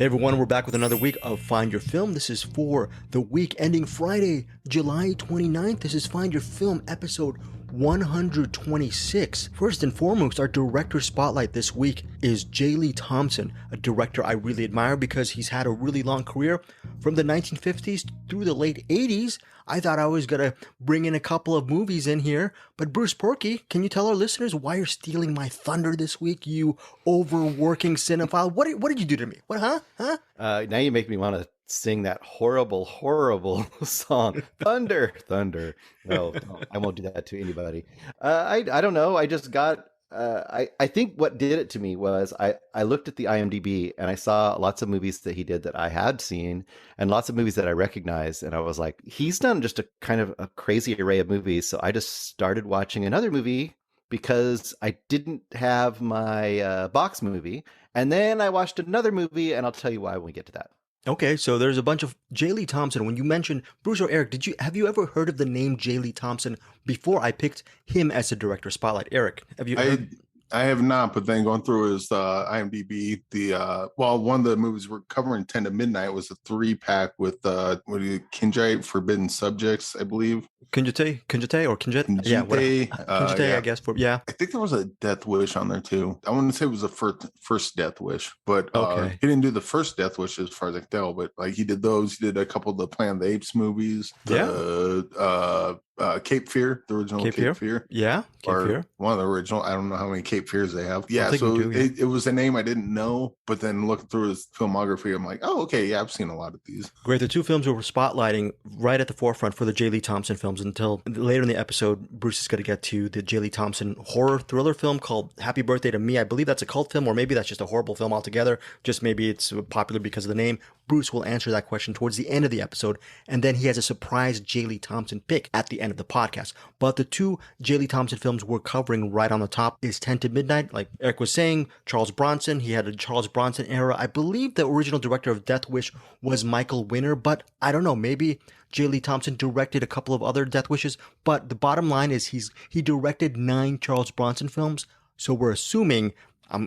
Hey everyone, we're back with another week of Find Your Film. This is for the week ending Friday, July 29th. This is Find Your Film episode 126. First and foremost, our director spotlight this week is J. Lee Thompson, a director I really admire because he's had a really long career from the 1950s through the late 80s. I thought I was going to bring in a couple of movies in here, but Bruce Purkey, can you tell our listeners why you're stealing my thunder this week, you overworking cinephile? What did you do to me? What, huh? Now you make me want to sing that horrible song, Thunder. No, I won't do that to anybody. I don't know. I just got, I think what did it to me was I looked at the IMDb and I saw lots of movies that he did that I had seen and lots of movies that I recognized. And I was like, he's done just a kind of a crazy array of movies. So I just started watching another movie because I didn't have my box movie. And then I watched another movie, and I'll tell you why when we get to that. Okay, so there's a bunch of J. Lee Thompson. When you mentioned Bruce or Eric, have you ever heard of the name J. Lee Thompson before I picked him as a director spotlight? Eric, have you heard? I have not, but then going through his IMDb, one of the movies we're covering, 10 to Midnight, was a 3-pack with Kinjite, Forbidden Subjects, I believe. Kinjite or Kinjit? Yeah, Kinjite, I guess. Yeah. I think there was a Death Wish on there too. I wouldn't say it was the first Death Wish, but okay. He didn't do the first Death Wish as far as I can tell, but like he did those. He did a couple of the Planet of the Apes movies. Cape Fear, the original Cape Fear. Yeah, Cape Fear. One of the original. I don't know how many Cape Fears they have. Yeah, so it was a name I didn't know, but then looking through his filmography, I'm like, oh, okay, yeah, I've seen a lot of these. Great. The two films we were spotlighting right at the forefront for the J. Lee Thompson films until later in the episode, Bruce is going to get to the J. Lee Thompson horror thriller film called Happy Birthday to Me. I believe that's a cult film, or maybe that's just a horrible film altogether. Just maybe it's popular because of the name. Bruce will answer that question towards the end of the episode, and then he has a surprise J. Lee Thompson pick at the end of the podcast. But the two J. Lee Thompson films we're covering right on the top is 10 to Midnight. Like Eric was saying, Charles Bronson, he had a Charles Bronson era. I believe the original director of Death Wish was Michael Winner, but I don't know, maybe J. Lee Thompson directed a couple of other Death Wishes. But the bottom line is he directed 9 Charles Bronson films, so we're assuming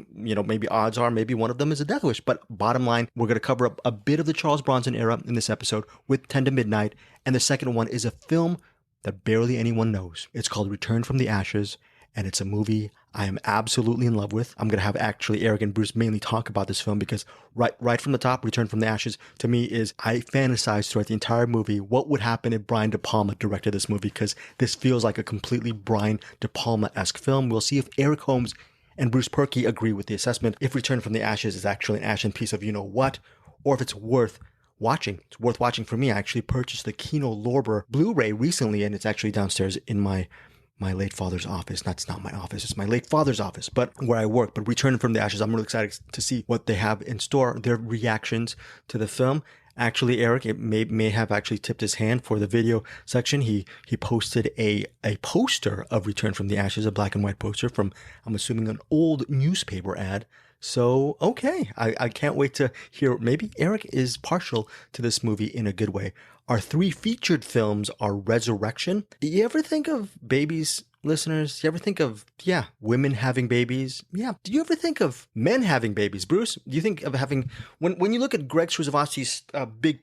maybe odds are maybe one of them is a Death Wish. But bottom line, we're going to cover up a bit of the Charles Bronson era in this episode with 10 to Midnight. And the second one is a film that barely anyone knows. It's called Return from the Ashes, and it's a movie I am absolutely in love with. I'm going to have actually Eric and Bruce mainly talk about this film because right from the top, Return from the Ashes, to me is, I fantasized throughout the entire movie what would happen if Brian De Palma directed this movie, because this feels like a completely Brian De Palma-esque film. We'll see if Eric Holmes and Bruce Purkey agree with the assessment, if Return from the Ashes is actually an ashen piece of you-know-what, or if it's worth watching. It's worth watching for me. I actually purchased the Kino Lorber Blu-ray recently, and it's actually downstairs in my late father's office. That's not my office. It's my late father's office, but where I work. But Return from the Ashes, I'm really excited to see what they have in store, their reactions to the film. Actually, Eric, it may have actually tipped his hand for the video section. He posted a poster of Return from the Ashes, a black and white poster from, I'm assuming, an old newspaper ad. So, okay, I can't wait to hear. Maybe Eric is partial to this movie in a good way. Our 3 featured films are Resurrection. Do you ever think of babies, listeners? Do you ever think of, women having babies? Yeah. Do you ever think of men having babies? Bruce, do you think of having, when you look at Greg Sruzavsky's big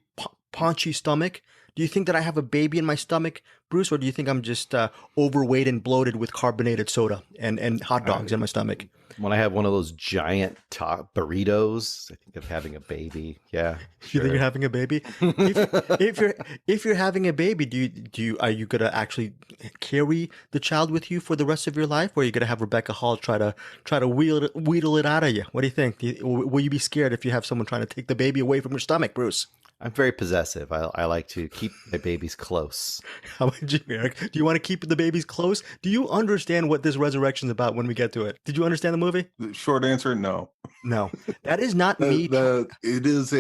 paunchy stomach, do you think that I have a baby in my stomach, Bruce, or do you think I'm just overweight and bloated with carbonated soda and hot dogs in my stomach? When I have one of those giant burritos, I think of having a baby. Yeah, sure. You think you're having a baby? if you're having a baby, are you gonna actually carry the child with you for the rest of your life, or are you gonna have Rebecca Hall try to wheedle it out of you? What do you think? Will you be scared if you have someone trying to take the baby away from your stomach, Bruce? I'm very possessive. I like to keep my babies close. How about you, Eric? Do you want to keep the babies close? Do you understand what this Resurrection is about when we get to it? Did you understand the movie? The short answer, no. No, that is not me. It is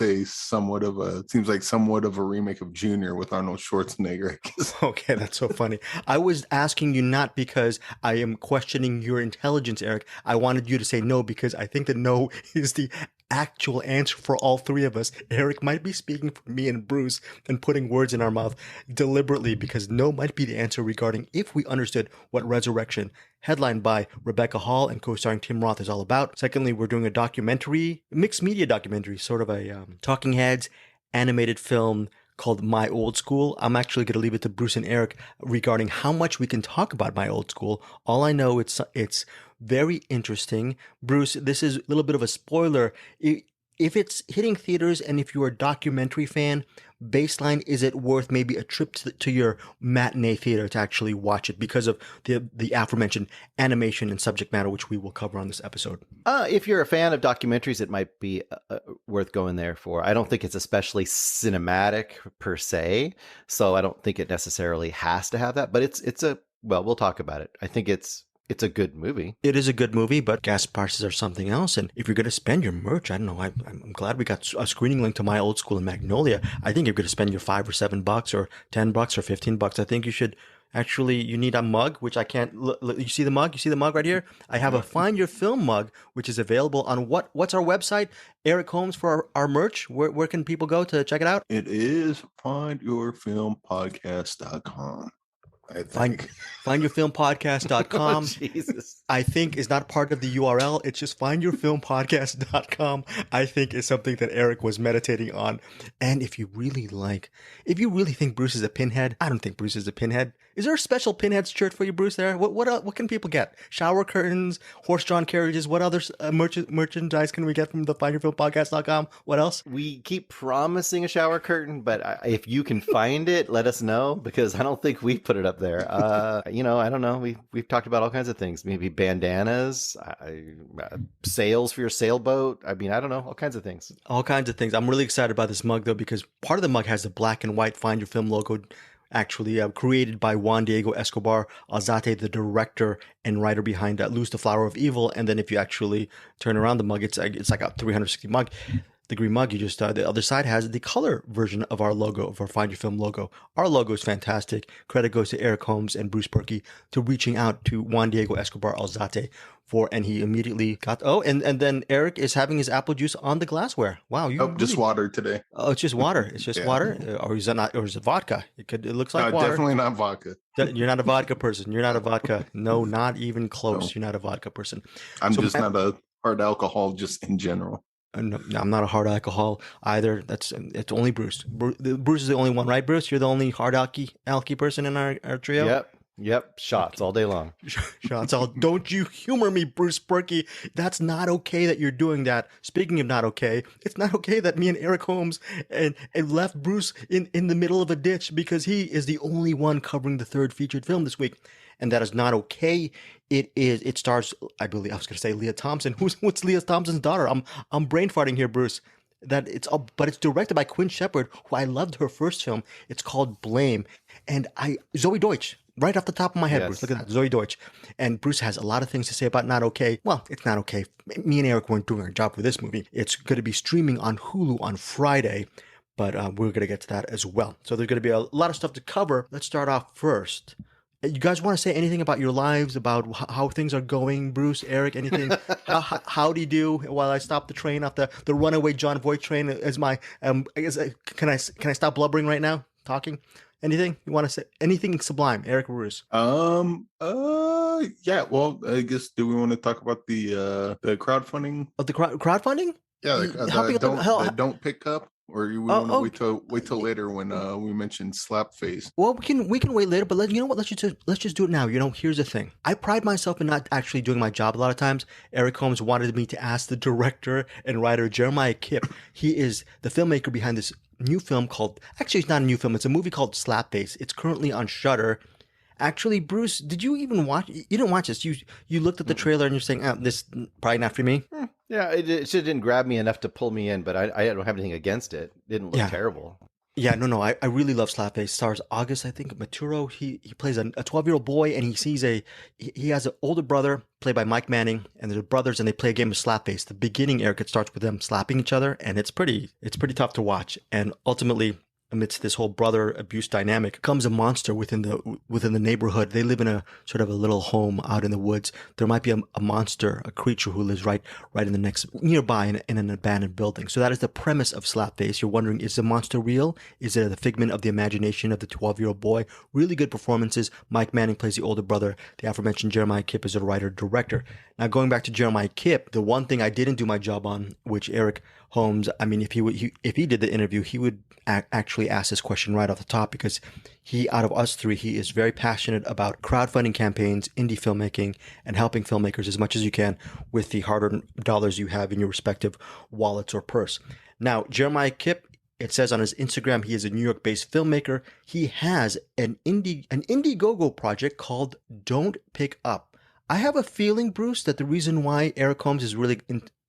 a somewhat of a remake of Junior with Arnold Schwarzenegger, I guess. Okay, that's so funny. I was asking you not because I am questioning your intelligence, Eric. I wanted you to say no because I think that no is the actual answer for all 3 of us. Eric might be speaking for me and Bruce and putting words in our mouth deliberately because no might be the answer regarding if we understood what Resurrection headlined by Rebecca Hall and co-starring Tim Roth, is all about. Secondly, we're doing a documentary, mixed media documentary, sort of a Talking Heads animated film called My Old School. I'm actually going to leave it to Bruce and Eric regarding how much we can talk about My Old School. All I know, it's very interesting. Bruce, this is a little bit of a spoiler. If it's hitting theaters and if you're a documentary fan, baseline, is it worth maybe a trip to your matinee theater to actually watch it because of the aforementioned animation and subject matter, which we will cover on this episode? If you're a fan of documentaries, it might be worth going there for. I don't think it's especially cinematic per se, so I don't think it necessarily has to have that, but we'll talk about it. I think it's a good movie. It is a good movie, but gas prices are something else. And if you're going to spend your merch, I don't know, I'm glad we got a screening link to My Old School in Magnolia. I think you're going to spend your $5 or $7 or $10 or $15. I think you should actually, you need a mug, which I can't, you see the mug? You see the mug right here? I have a Find Your Film mug, which is available on what's our website? Eric Holmes, for our merch. Where can people go to check it out? It is findyourfilmpodcast.com. Findyourfilmpodcast.com. Oh, Jesus. I think is not part of the URL. It's just findyourfilmpodcast.com. I think is something that Eric was meditating on. And if you really think Bruce is a pinhead, I don't think Bruce is a pinhead. Is there a special pinhead shirt for you, Bruce, there? What can people get? Shower curtains, horse-drawn carriages. What other merchandise can we get from the findyourfilmpodcast.com? What else? We keep promising a shower curtain, but if you can find it, let us know, because I don't think we put it up there. I don't know. We've talked about all kinds of things. Maybe bandanas, sails for your sailboat. I mean, I don't know. All kinds of things. All kinds of things. I'm really excited about this mug, though, because part of the mug has the black and white Find Your Film logo, actually created by Juan Diego Escobar Alzate, the director and writer behind Loose the Flower of Evil. And then if you actually turn around the mug, it's like a 360-degree mug. You just the other side has the color version of our logo, of our Find Your Film logo. Our logo is fantastic. Credit goes to Eric Holmes and Bruce Purkey to reaching out to Juan Diego Escobar Alzate and he immediately got. And then Eric is having his apple juice on the glassware. Wow, just water today. Oh, it's just water. It's just water, or is it vodka? It looks like water. Definitely not vodka. You're not a vodka person. You're not a vodka. No, not even close. No. You're not a vodka person. I'm just not a hard alcohol, just in general. No, I'm not a hard alcohol either. It's only Bruce. Bruce is the only one, right, Bruce? You're the only hard alky person in our trio? Yep. Shots all day long. Shots all. Don't you humor me, Bruce Purkey. That's not okay that you're doing that. Speaking of not okay, it's not okay that me and Eric Holmes and left Bruce in the middle of a ditch because he is the only one covering the third featured film this week. And that is not okay. It stars, I believe, I was going to say Leah Thompson. What's Leah Thompson's daughter? I'm brain farting here, Bruce. But it's directed by Quinn Shepard, who I loved her first film. It's called Blame. And Zoe Deutsch, right off the top of my head, yes. Bruce, look at that, Zoe Deutsch. And Bruce has a lot of things to say about not okay. Well, it's not okay. Me and Eric weren't doing our job for this movie. It's going to be streaming on Hulu on Friday, but we're going to get to that as well. So there's going to be a lot of stuff to cover. Let's start off first. You guys want to say anything about your lives, about how things are going, Bruce, Eric, anything? How'd you do while I stopped the train off the runaway John Voight train as my, can I stop blubbering right now, talking? Anything you want to say? Anything sublime, Eric or Bruce? Yeah. Well, I guess, do we want to talk about the crowdfunding? Oh, the crowdfunding? Yeah, don't pick up. Or you want to wait till later when we mentioned Slapface? Well, we can wait later, but you know what? Let's just do it now. Here's the thing. I pride myself in not actually doing my job a lot of times. Eric Holmes wanted me to ask the director and writer Jeremiah Kipp. He is the filmmaker behind this new film called. Actually, it's not a new film. It's a movie called Slapface. It's currently on Shudder. Actually, Bruce, did you even watch? You didn't watch this. You looked at the trailer and you're saying, this probably not for me. Yeah, it just didn't grab me enough to pull me in, but I don't have anything against it. It didn't look terrible. Yeah, no, I really love Slapface. Stars August, I think, Maturo. He plays a 12-year-old boy, and he has an older brother played by Mike Manning, and they're brothers, and they play a game of Slapface. The beginning, Eric, it starts with them slapping each other, and it's pretty tough to watch. And ultimately, amidst this whole brother abuse dynamic, comes a monster within the neighborhood. They live in a sort of a little home out in the woods. There might be a monster, a creature who lives right in the nearby in an abandoned building. So that is the premise of Slapface. You're wondering, is the monster real? Is it the figment of the imagination of the 12-year-old boy? Really good performances. Mike Manning plays the older brother. The aforementioned Jeremiah Kipp is a writer-director. Now, going back to Jeremiah Kipp, the one thing I didn't do my job on, which Eric Holmes, I mean, if he did the interview, he would actually ask this question right off the top, because out of us three, he is very passionate about crowdfunding campaigns, indie filmmaking, and helping filmmakers as much as you can with the hard-earned dollars you have in your respective wallets or purse. Now, Jeremiah Kipp, it says on his Instagram, he is a New York-based filmmaker. He has an Indiegogo project called Don't Pick Up. I have a feeling, Bruce, that the reason why Eric Holmes is really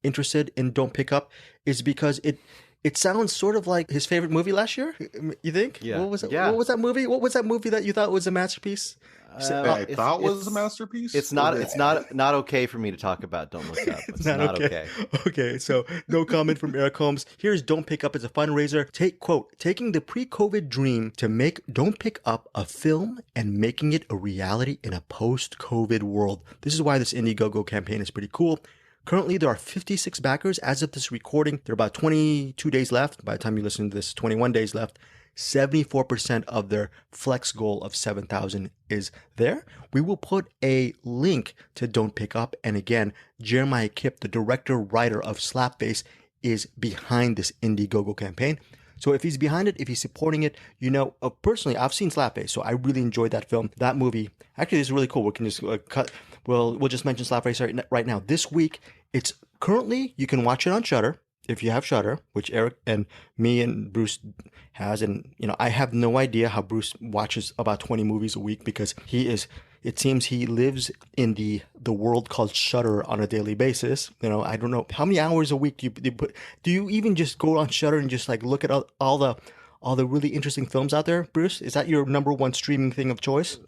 interested in Don't Pick Up is because it sounds sort of like his favorite movie last year. You think? Yeah. What was it? Yeah. What was that movie? What was that movie that you thought was a masterpiece? I thought was a masterpiece. It's not okay for me to talk about Don't Look Up. It's not okay. Okay, so no comment from Eric Holmes. Here's Don't Pick Up as a fundraiser. Taking the pre-COVID dream to make Don't Pick Up a film and making it a reality in a post-COVID world. This is why this Indiegogo campaign is pretty cool. Currently, there are 56 backers. As of this recording, there are about 22 days left. By the time you listen to this, 21 days left. 74% of their flex goal of 7,000 is there. We will put a link to Don't Pick Up. And again, Jeremiah Kipp, the director-writer of Slapface, is behind this Indiegogo campaign. So if he's behind it, if he's supporting it, personally, I've seen Slapface, so I really enjoyed that film. That movie, actually, is really cool. We can just cut. We'll just mention Slapface right now. This week, it's currently, you can watch it on Shudder. If you have Shudder, which Eric and me and Bruce has, and I have no idea how Bruce watches about 20 movies a week, because it seems he lives in the world called Shudder on a daily basis. I don't know how many hours a week do you put. Do you even just go on Shudder and just like look at all the really interesting films out there, Bruce? Is that your number one streaming thing of choice?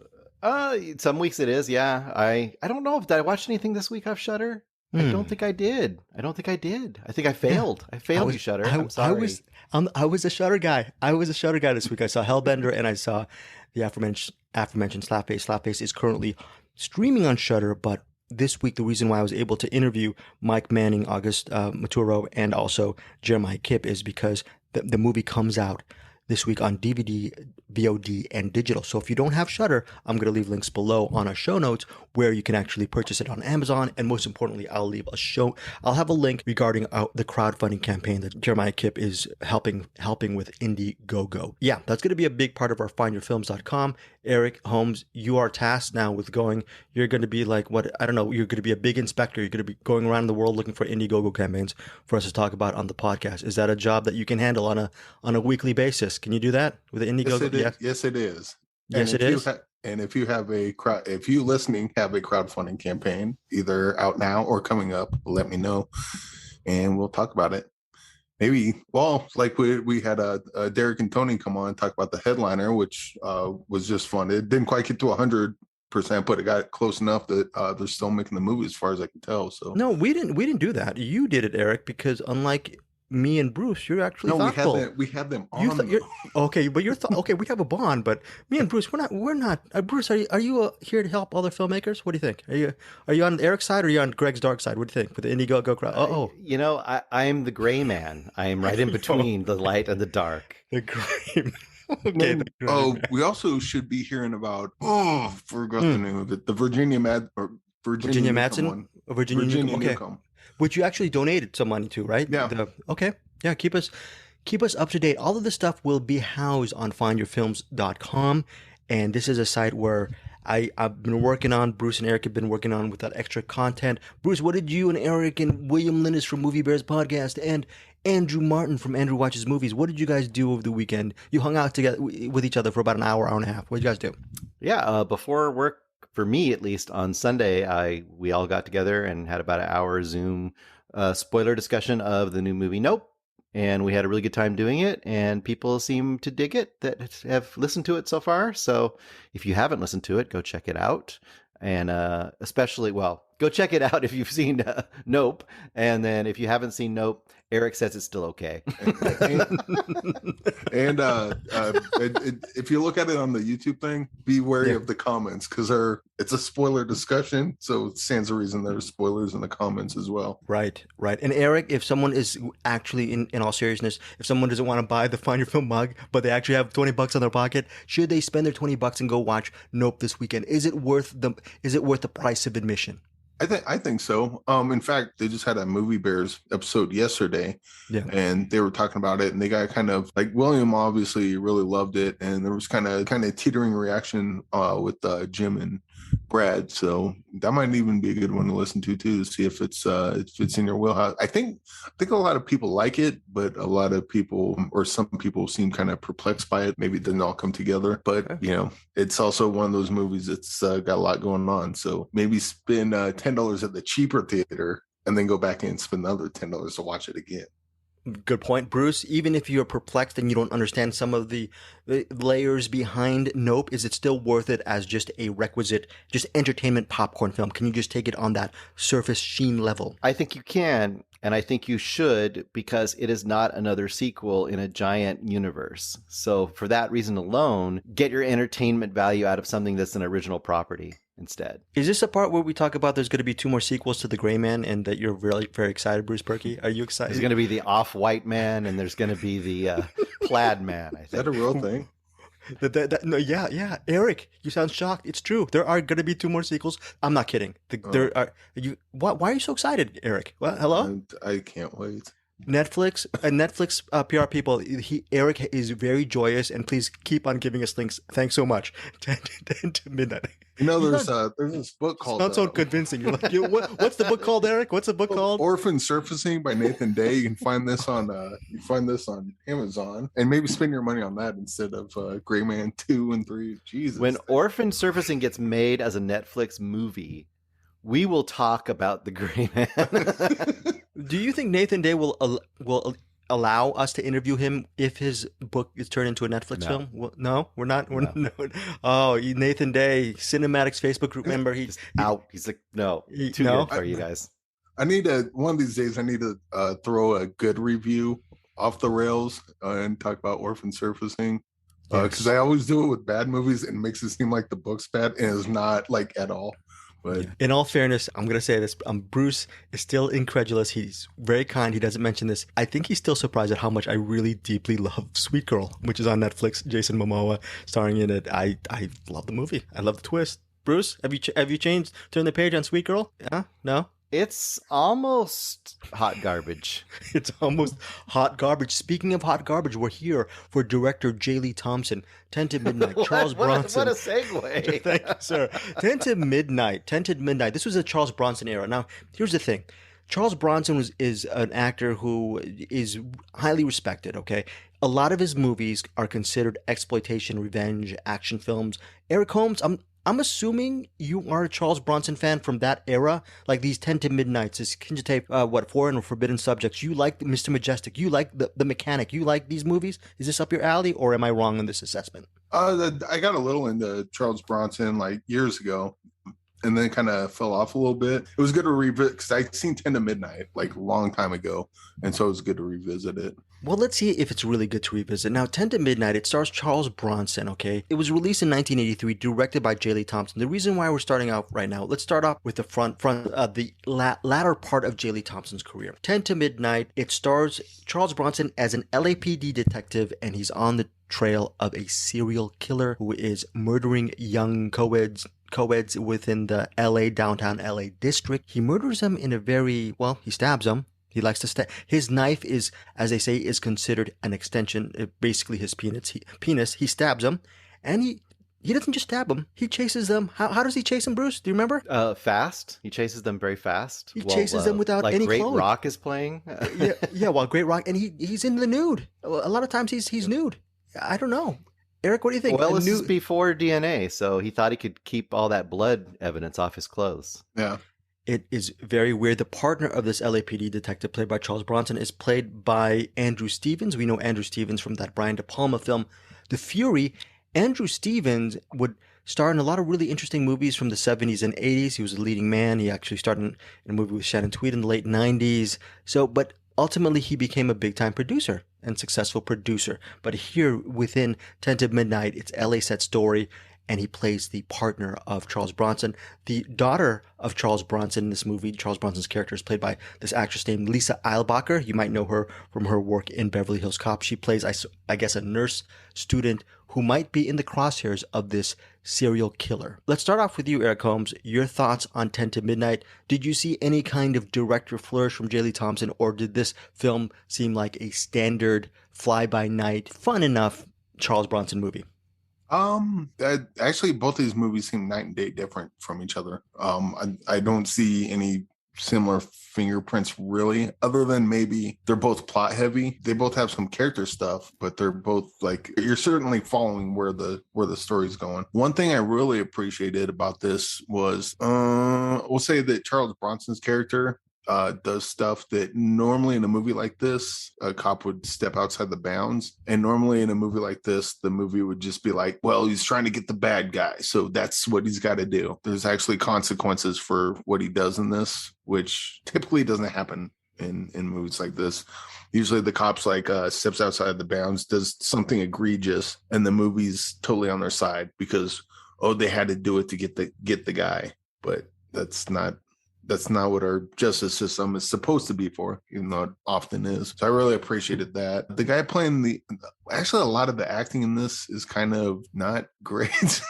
Some weeks it is, yeah. I don't know if I watched anything this week off Shudder. I don't think I did. I think I failed. I failed you, Shudder. I'm sorry. I was a Shudder guy. This week. I saw Hellbender and I saw the aforementioned Slapface. Slapface is currently streaming on Shudder, but this week the reason why I was able to interview Mike Manning, August Maturo, and also Jeremiah Kipp is because the movie comes out this week on DVD, VOD, and digital. So if you don't have Shudder, I'm going to leave links below on our show notes where you can actually purchase it on Amazon. And most importantly, I'll have a link regarding the crowdfunding campaign that Jeremiah Kipp is helping with Indiegogo. Yeah, that's going to be a big part of our findyourfilms.com. Eric Holmes, you are tasked now with you're going to be like, you're going to be a big inspector. You're going to be going around the world looking for Indiegogo campaigns for us to talk about on the podcast. Is that a job that you can handle on a weekly basis? Can you do that with Indiegogo? Yes, it is. Yes, it is. And if you listening have a crowdfunding campaign, either out now or coming up, let me know, and we'll talk about it. Maybe, like we had Derek and Tony come on and talk about the Headliner, which was just fun. It didn't quite get to 100%, but it got close enough that they're still making the movie, as far as I can tell. So no, we didn't do that. You did it, Eric, because unlike me and Bruce, you're actually thoughtful. We had them on. Okay, but okay. We have a bond, but me and Bruce, we're not. Bruce, are you here to help other filmmakers? What do you think? Are you on Eric's side or are you on Greg's dark side? What do you think with the Indiegogo crowd? I'm the gray man. I am right in between the light and the dark. The gray man. Okay, we also should be hearing about. Forgot the name of it. The Virginia Madsen one. Virginia Newcomb. Which you actually donated some money to, right? Yeah. Okay. Yeah, keep us up to date. All of this stuff will be housed on findyourfilms.com. And this is a site where I've been working on, Bruce and Eric have been working on with that extra content. Bruce, what did you and Eric and William Linus from Movie Bears Podcast and Andrew Martin from Andrew Watches Movies, what did you guys do over the weekend? You hung out together with each other for about an hour and a half. What did you guys do? Yeah, before work, for me, at least, on Sunday, we all got together and had about an hour Zoom spoiler discussion of the new movie Nope. And we had a really good time doing it, and people seem to dig it that have listened to it so far. So if you haven't listened to it, go check it out. And especially, Go check it out if you've seen Nope. And then if you haven't seen Nope, Eric says it's still okay. And if you look at it on the YouTube thing, be wary of the comments because it's a spoiler discussion. So it stands to reason there's spoilers in the comments as well. Right. And Eric, if someone is actually, in all seriousness, if someone doesn't want to buy the Find Your Film mug, but they actually have $20 in their pocket, should they spend their $20 and go watch Nope this weekend? Is it worth the price of admission? I think so. In fact, they just had a Movie Bears episode yesterday, and they were talking about it, and they got kind of like William obviously really loved it, and there was kind of teetering reaction with Jim and Brad. So that might even be a good one to listen to see if it's in your wheelhouse. I think a lot of people like it, but a lot of people or some people seem kind of perplexed by it. Maybe it didn't all come together, but it's also one of those movies that's got a lot going on. So maybe spend $10 at the cheaper theater and then go back and spend another $10 to watch it again. Good point, Bruce. Even if you're perplexed and you don't understand some of the layers behind Nope, is it still worth it as just a requisite, just entertainment popcorn film? Can you just take it on that surface sheen level? I think you can, and I think you should, because it is not another sequel in a giant universe. So for that reason alone, get your entertainment value out of something that's an original property instead. Is this a part where we talk about there's going to be 2 more sequels to The Gray Man and that you're really very excited, Bruce Purkey? Are you excited? There's going to be the Off-White Man and there's going to be the Plaid Man, I think. Is that a real thing? No, yeah. Eric, you sound shocked. It's true. There are going to be 2 more sequels. I'm not kidding. There are. Why are you so excited, Eric? Well, hello? I can't wait. Netflix PR people, Eric is very joyous, and please keep on giving us links. Thanks so much. 10 to midnight. There's this book called. Not so convincing. You're like, what's the book called, Eric? What's the book called? Orphan Surfacing by Nathan Day. You can find this on Amazon, and maybe spend your money on that instead of Gray Man 2 and 3. Jesus. When Orphan Surfacing gets made as a Netflix movie, we will talk about the Gray Man. Do you think Nathan Day will allow us to interview him if his book is turned into a Netflix film? Well, no, we're not. No. Oh, Nathan Day, Cinematics Facebook group member. He's out. He's like, no, too good for you guys. I need one of these days. I need to throw a good review off the rails and talk about Orphan Surfacing. Because I always do it with bad movies and it makes it seem like the book's bad, and it's not like at all. But in all fairness, I'm going to say this. Bruce is still incredulous. He's very kind. He doesn't mention this. I think he's still surprised at how much I really deeply love Sweet Girl, which is on Netflix. Jason Momoa starring in it. I love the movie. I love the twist. Bruce, have you turned the page on Sweet Girl? Yeah? No? It's almost hot garbage. It's almost hot garbage. Speaking of hot garbage, we're here for director J. Lee Thompson. 10 to Midnight, Charles Bronson. What a segue. Thank you, sir. 10 to Midnight. This was a Charles Bronson era. Now, here's the thing. Charles Bronson is an actor who is highly respected, okay? A lot of his movies are considered exploitation, revenge, action films. Eric Holmes, I'm assuming you are a Charles Bronson fan from that era, like these 10 to Midnights, this Kinja Tape, Foreign or Forbidden Subjects. You like Mr. Majestic. You like the Mechanic. You like these movies. Is this up your alley, or am I wrong in this assessment? I got a little into Charles Bronson like years ago, and then kind of fell off a little bit. It was good to revisit because I'd seen 10 to Midnight like a long time ago, and so it was good to revisit it. Well, let's see if it's really good to revisit. Now, 10 to Midnight, it stars Charles Bronson, okay? It was released in 1983, directed by J. Lee Thompson. The reason why we're starting out right now, let's start off with the latter part of J. Lee Thompson's career. 10 to Midnight, it stars Charles Bronson as an LAPD detective, and he's on the trail of a serial killer who is murdering young co-eds within the downtown LA district. He murders them in he stabs them. He likes to stab. His knife is, as they say, is considered an extension, basically his penis. He stabs them, and he doesn't just stab them. He chases them. How does he chase them, Bruce? Do you remember? Fast. He chases them very fast. He chases them without any Great clothes. Rock is playing. yeah. While Great Rock, and he's in the nude. A lot of times he's nude. I don't know. Eric, what do you think? Well, this is before DNA, so he thought he could keep all that blood evidence off his clothes. Yeah. It is very weird. The partner of this LAPD detective, played by Charles Bronson, is played by Andrew Stevens. We know Andrew Stevens from that Brian De Palma film, The Fury. Andrew Stevens would starred in a lot of really interesting movies from the 70s and 80s. He was a leading man. He actually started in a movie with Shannon Tweed in the late 90s. But ultimately, he became a big-time producer and successful producer. But here, within 10 to Midnight, it's LA set story, and he plays the partner of Charles Bronson. The daughter of Charles Bronson in this movie, Charles Bronson's character, is played by this actress named Lisa Eilbacher. You might know her from her work in Beverly Hills Cop. She plays, I guess, a nurse student who might be in the crosshairs of this serial killer. Let's start off with you, Eric Holmes. Your thoughts on 10 to Midnight. Did you see any kind of director flourish from J. Lee Thompson, or did this film seem like a standard fly-by-night, fun enough Charles Bronson movie? Actually, both of these movies seem night and day different from each other. I don't see any similar fingerprints really, other than maybe they're both plot heavy. They both have some character stuff, but they're both like, you're certainly following where the story's going. One thing I really appreciated about this was, we'll say that Charles Bronson's character does stuff that normally in a movie like this, a cop would step outside the bounds. And normally in a movie like this, the movie would just be like, well, he's trying to get the bad guy, so that's what he's got to do. There's actually consequences for what he does in this, which typically doesn't happen in movies like this. Usually the cops steps outside the bounds, does something egregious, and the movie's totally on their side because, oh, they had to do it to get the guy. But that's not what our justice system is supposed to be for, even though it often is. So I really appreciated that. The guy playing actually a lot of the acting in this is kind of not great.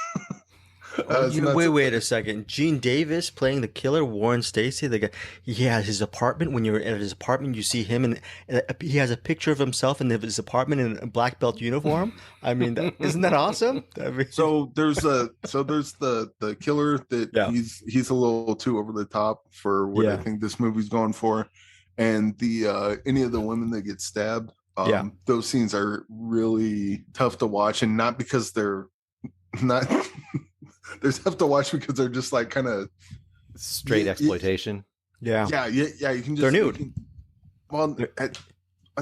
Wait a second. Gene Davis playing the killer, Warren Stacy, the guy. He has his apartment. When you're at his apartment, you see him, and he has a picture of himself in his apartment in a black belt uniform. I mean, isn't that awesome? So there's the killer that he's a little too over the top for what I think this movie's going for, and the any of the women that get stabbed. Those scenes are really tough to watch, and not because they're not. They're tough to watch because they're just like kind of straight exploitation. Yeah. You can just. They're nude. On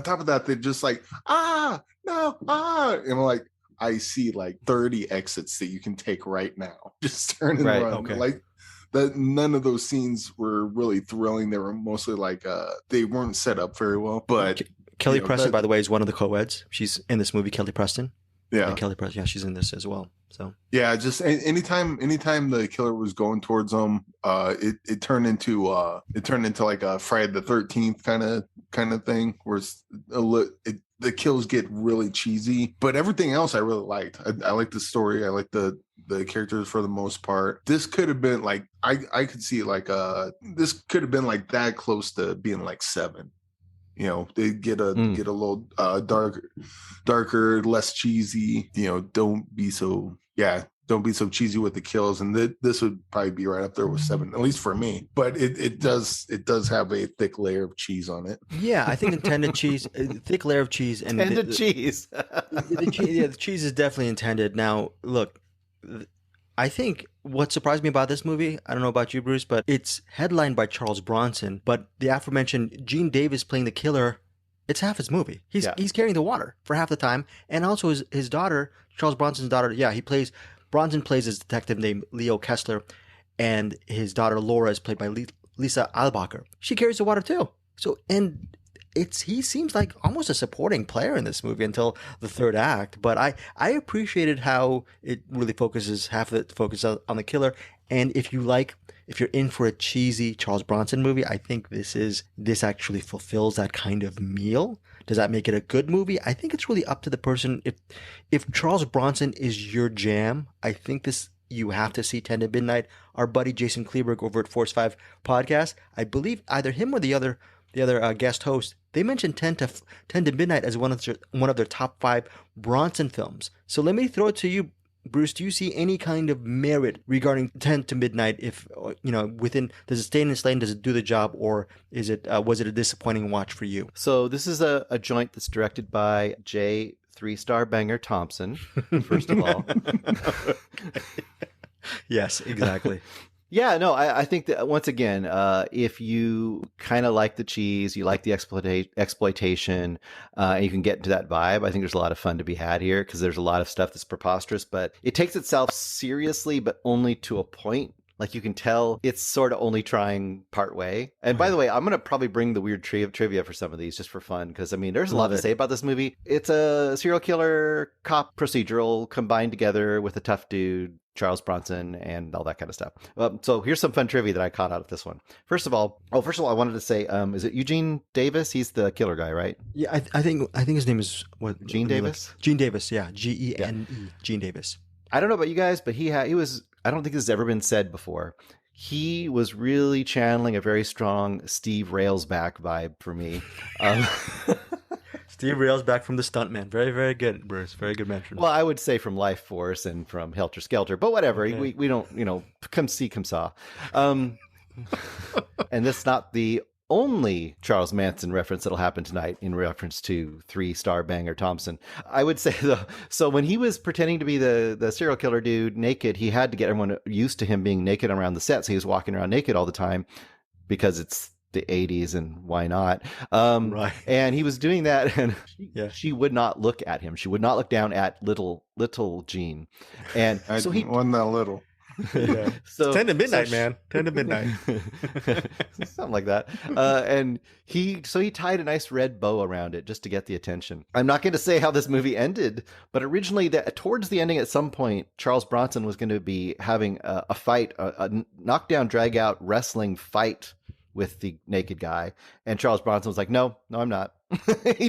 top of that, they're just like, no, and I'm like, I see like 30 exits that you can take right now. Just turn and run. Okay. Like that. None of those scenes were really thrilling. They were mostly like they weren't set up very well. But Kelly Preston, by the way, is one of the co-eds. She's in this movie, Kelly Preston. Yeah, and Kelly Preston. Yeah, she's in this as well. So yeah, just anytime the killer was going towards them, it turned into like a Friday the 13th kind of thing, where the kills get really cheesy. But everything else I really liked. I like the story. I like the characters for the most part. This could have been like I could see like this could have been like that close to being like 7. You know, they get a little darker, less cheesy. You know, don't be so cheesy with the kills. And this would probably be right up there with 7, at least for me. But it does have a thick layer of cheese on it. Yeah, I think intended cheese, thick layer of cheese, and intended cheese. The cheese is definitely intended. Now, look, I think what surprised me about this movie, I don't know about you, Bruce, but it's headlined by Charles Bronson. But the aforementioned Gene Davis playing the killer, it's half his movie. He's carrying the water for half the time. And also his daughter, Charles Bronson's daughter, Bronson plays his detective named Leo Kessler. And his daughter Laura is played by Lisa Eilbacher. She carries the water too. So, and he seems like almost a supporting player in this movie until the third act. But I appreciated how it really focuses half of it focuses on the killer. And if you're in for a cheesy Charles Bronson movie, I think this actually fulfills that kind of meal. Does that make it a good movie? I think it's really up to the person. If Charles Bronson is your jam, I think you have to see 10 to Midnight. Our buddy Jason Kleberg over at Force 5 Podcast, I believe either him or the other guest host, they mentioned 10 to Midnight as one of their top 5 Bronson films. So let me throw it to you, Bruce. Do you see any kind of merit regarding 10 to Midnight? If does it stay in its lane? Does it do the job, or was it a disappointing watch for you? So this is a joint that's directed by J. 3-star banger Thompson. First of all, yes, exactly. Yeah, no, I think that once again, if you kind of like the cheese, you like the exploitation, and you can get into that vibe, I think there's a lot of fun to be had here because there's a lot of stuff that's preposterous, but it takes itself seriously, but only to a point. Like you can tell it's sort of only trying part way. And by the way, I'm going to probably bring the weird trivia for some of these just for fun. Because I mean, there's a lot to say about this movie. It's a serial killer cop procedural combined together with a tough dude, Charles Bronson, and all that kind of stuff. So here's some fun trivia that I caught out of this one. First of all, I wanted to say, is it Eugene Davis? He's the killer guy, right? Yeah, I think his name is what? Gene Davis? Gene Davis, yeah. Gene. Gene Davis. I don't know about you guys, but he was, I don't think this has ever been said before. He was really channeling a very strong Steve Railsback vibe for me. Steve Railsback from The Stuntman. Very, very good, Bruce. Very good mention. Well, I would say from Life Force and from Helter Skelter, but whatever. Okay. We don't, come see, come saw. And that's not the only Charles Manson reference that'll happen tonight in reference to 3-star banger Thompson. I would say though, so when he was pretending to be the serial killer dude naked, he had to get everyone used to him being naked around the set. So he was walking around naked all the time because it's the 80s and why not? Right. And he was doing that and she would not look at him. She would not look down at little Gene. And so he wasn't that little. Yeah. So 10 to midnight, man. 10 to midnight. Something like that. And he tied a nice red bow around it just to get the attention. I'm not going to say how this movie ended, but originally towards the ending at some point, Charles Bronson was going to be having a fight, a knockdown, drag out wrestling fight with the naked guy. And Charles Bronson was like, no, I'm not. He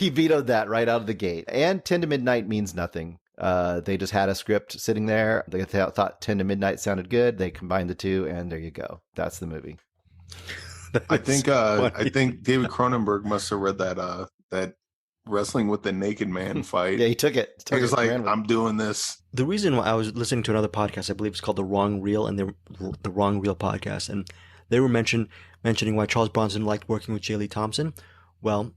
vetoed that right out of the gate. And 10 to midnight means nothing. They just had a script sitting there. They thought 10 to midnight sounded good. They combined the two, and there you go. That's the movie. I think David Cronenberg must have read that wrestling with the naked man fight. Yeah, he took it. He was like, I'm doing this. The reason why I was listening to another podcast, I believe it's called The Wrong Reel, and the Wrong Reel podcast, and they were mentioning why Charles Bronson liked working with J. Lee Thompson. Well,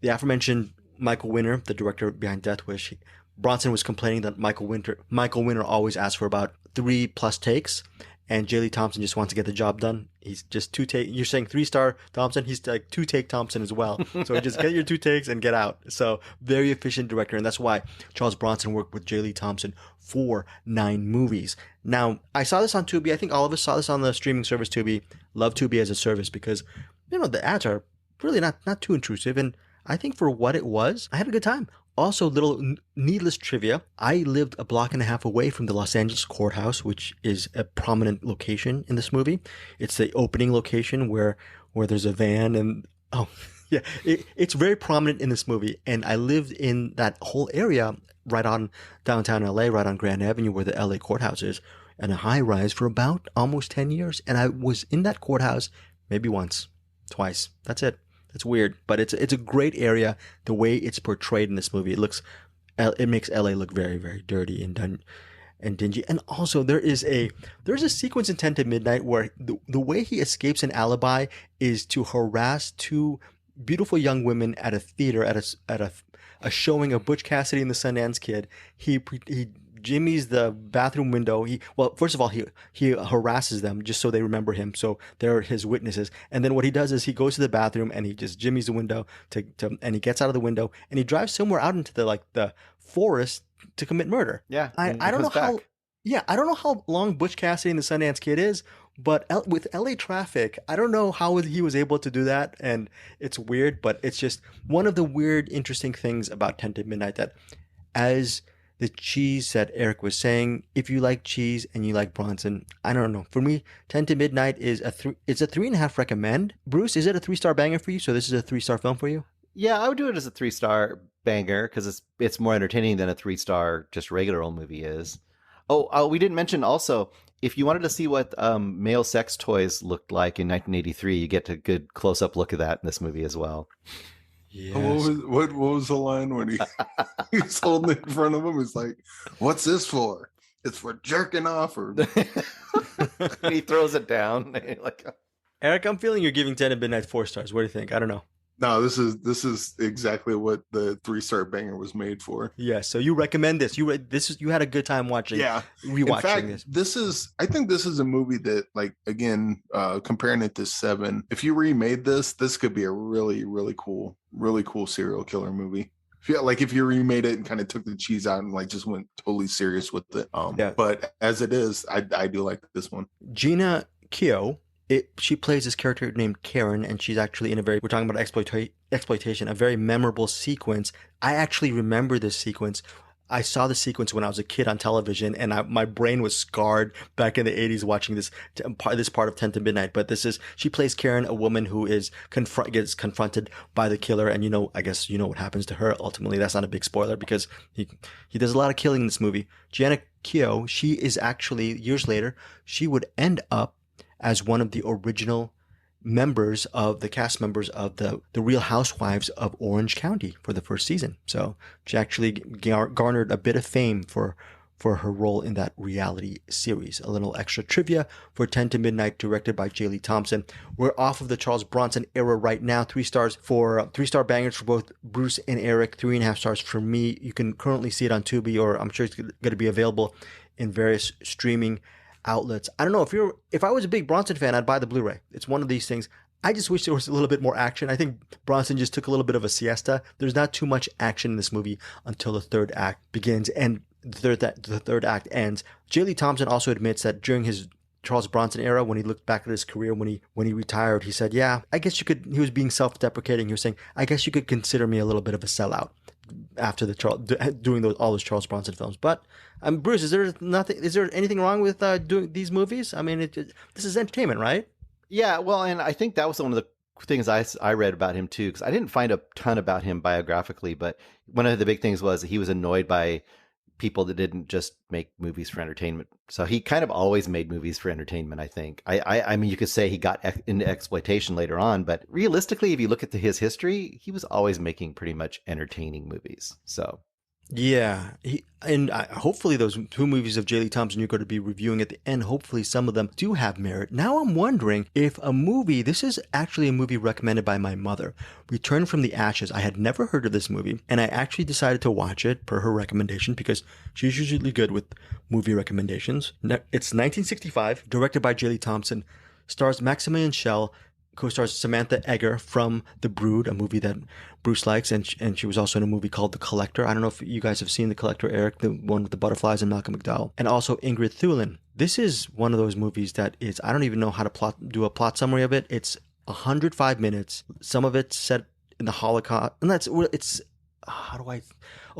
the aforementioned Michael Winner, the director behind Death Wish, Bronson was complaining that Michael Winner always asks for about 3+ takes, and J. Lee Thompson just wants to get the job done. He's just 2 take. You're saying 3-star Thompson. He's like 2-take Thompson as well. So just get your 2 takes and get out. So very efficient director, and that's why Charles Bronson worked with J. Lee Thompson for 9 movies. Now I saw this on Tubi. I think all of us saw this on the streaming service Tubi. Love Tubi as a service because the ads are really not too intrusive, and I think for what it was, I had a good time. Also, little needless trivia. I lived a block and a half away from the Los Angeles courthouse, which is a prominent location in this movie. It's the opening location where there's a van and it's very prominent in this movie. And I lived in that whole area right on downtown LA, right on Grand Avenue where the LA courthouse is, and a high rise for about almost 10 years. And I was in that courthouse maybe once, twice. That's it. It's weird, but it's a great area. The way it's portrayed in this movie, it makes LA look very, very dirty and dingy. And also, there's a sequence in 10 to Midnight where the way he escapes an alibi is to harass 2 beautiful young women at a theater at a showing of Butch Cassidy and the Sundance Kid. He jimmies the bathroom window. First of all, he harasses them just so they remember him. So they're his witnesses. And then what he does is he goes to the bathroom and he just jimmies the window and he gets out of the window and he drives somewhere out into the forest to commit murder. Yeah. I don't know how. Yeah, I don't know how long Butch Cassidy and the Sundance Kid is, but with LA traffic, I don't know how he was able to do that. And it's weird, but it's just one of the weird, interesting things about 10 to Midnight that as the cheese that Eric was saying, if you like cheese and you like Bronson, I don't know. For me, 10 to Midnight is it's a 3.5 recommend. Bruce, is it a 3-star banger for you? So this is a 3-star film for you? Yeah, I would do it as a 3-star banger because it's more entertaining than a 3-star just regular old movie is. Oh, we didn't mention also, if you wanted to see what male sex toys looked like in 1983, you get a good close-up look at that in this movie as well. Yes. What was the line when he's holding it in front of him? He's like, "What's this for? It's for jerking off." Or he throws it down. Eric, I'm feeling you're giving 10 to Midnight 4 stars. What do you think? I don't know. No, this is exactly what the 3-star banger was made for. Yeah, so you recommend this. You had a good time watching, Yeah. In rewatching fact, this. I think this is a movie that, like, again, comparing it to Seven, if you remade this could be a really cool serial killer movie. If you remade it and kind of took the cheese out and like just went totally serious with it. Yeah. But as it is, I do like this one. Gina Keogh, she plays this character named Karen, and she's actually in we're talking about exploitation, a very memorable sequence. I actually remember this sequence. I saw the sequence when I was a kid on television, and my brain was scarred back in the 80s watching this part of 10 to Midnight. But she plays Karen, a woman who gets confronted by the killer, and I guess what happens to her ultimately. That's not a big spoiler because he does a lot of killing in this movie. Gina Keogh, she is actually, years later, she would end up as one of the original cast members of the Real Housewives of Orange County for the first season. So she actually garnered a bit of fame for her role in that reality series. A little extra trivia for 10 to Midnight, directed by J. Lee Thompson. We're off of the Charles Bronson era right now. 3 stars for 3-star bangers for both Bruce and Eric. 3.5 stars for me. You can currently see it on Tubi, or I'm sure it's going to be available in various streaming outlets. I don't know, if I was a big Bronson fan, I'd buy the Blu-ray. It's one of these things. I just wish there was a little bit more action. I think Bronson just took a little bit of a siesta. There's not too much action in this movie until the third act begins and the third act ends. J. Lee Thompson also admits that during his Charles Bronson era, when he looked back at his career, when he retired, he said, "Yeah, I guess he was being self-deprecating. He was saying, I guess you could consider me a little bit of a sellout after doing all those Charles Bronson films." But Bruce, is there anything wrong with doing these movies? I mean, this is entertainment, right? Yeah, well, and I think that was one of the things I read about him too, because I didn't find a ton about him biographically, but one of the big things was that he was annoyed by people that didn't just make movies for entertainment. So he kind of always made movies for entertainment, I think. I mean, you could say he got into exploitation later on, but realistically, if you look at his history, he was always making pretty much entertaining movies. So yeah, hopefully those 2 movies of J. Lee Thompson you're going to be reviewing at the end, hopefully some of them do have merit. Now I'm wondering if this is actually a movie recommended by my mother, Return from the Ashes. I had never heard of this movie, and I actually decided to watch it per her recommendation because she's usually good with movie recommendations. It's 1965, directed by J. Lee Thompson, stars Maximilian Schell, co-stars Samantha Eggar from The Brood, a movie that Bruce likes, and she was also in a movie called The Collector. I don't know if you guys have seen The Collector, Eric, the one with the butterflies and Malcolm McDowell, and also Ingrid Thulin. This is one of those movies that is, I don't even know how to do a plot summary of it. It's 105 minutes. Some of it's set in the Holocaust, and a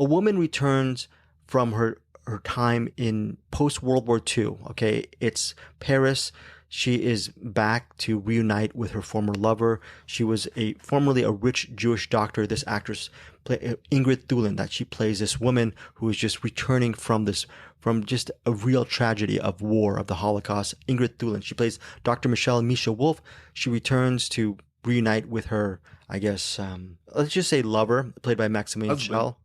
woman returns from her time in post-World War II. Okay, it's Paris. She is back to reunite with her former lover. She was formerly a rich Jewish doctor. This actress, Ingrid Thulin, that she plays this woman who is just returning from just a real tragedy of war, of the Holocaust. Ingrid Thulin, she plays Dr. Misha Wolf. She returns to reunite with her, I guess, let's just say lover, played by Maximilian Schell.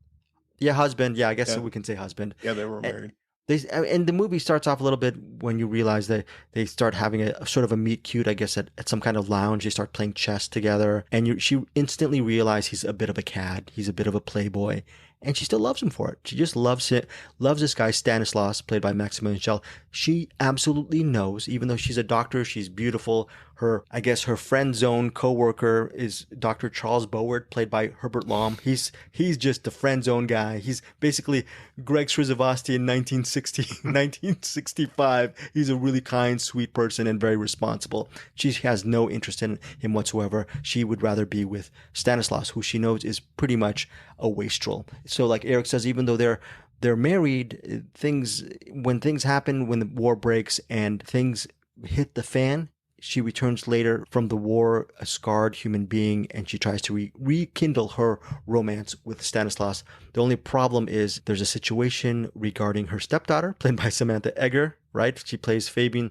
Yeah, husband. Yeah, I guess we can say husband. Yeah, they were married. And the movie starts off a little bit when you realize that they start having a sort of a meet cute, I guess, at some kind of lounge. They start playing chess together, and she instantly realizes he's a bit of a cad. He's a bit of a playboy, and she still loves him for it. She just loves this guy, Stanislaus, played by Maximilian Schell. She absolutely knows, even though she's a doctor, she's beautiful. Her friend zone coworker is Dr. Charles Boward, played by Herbert Lom. He's just the friend zone guy. He's basically Greg Srizavosty in 1965. He's a really kind, sweet person and very responsible. She has no interest in him whatsoever. She would rather be with Stanislaus, who she knows is pretty much a wastrel. So like Eric says, even though they're married, when things happen, when the war breaks and things hit the fan, she returns later from the war, a scarred human being, and she tries to rekindle her romance with Stanislaus. The only problem is there's a situation regarding her stepdaughter, played by Samantha Eggar, right? She plays Phoebe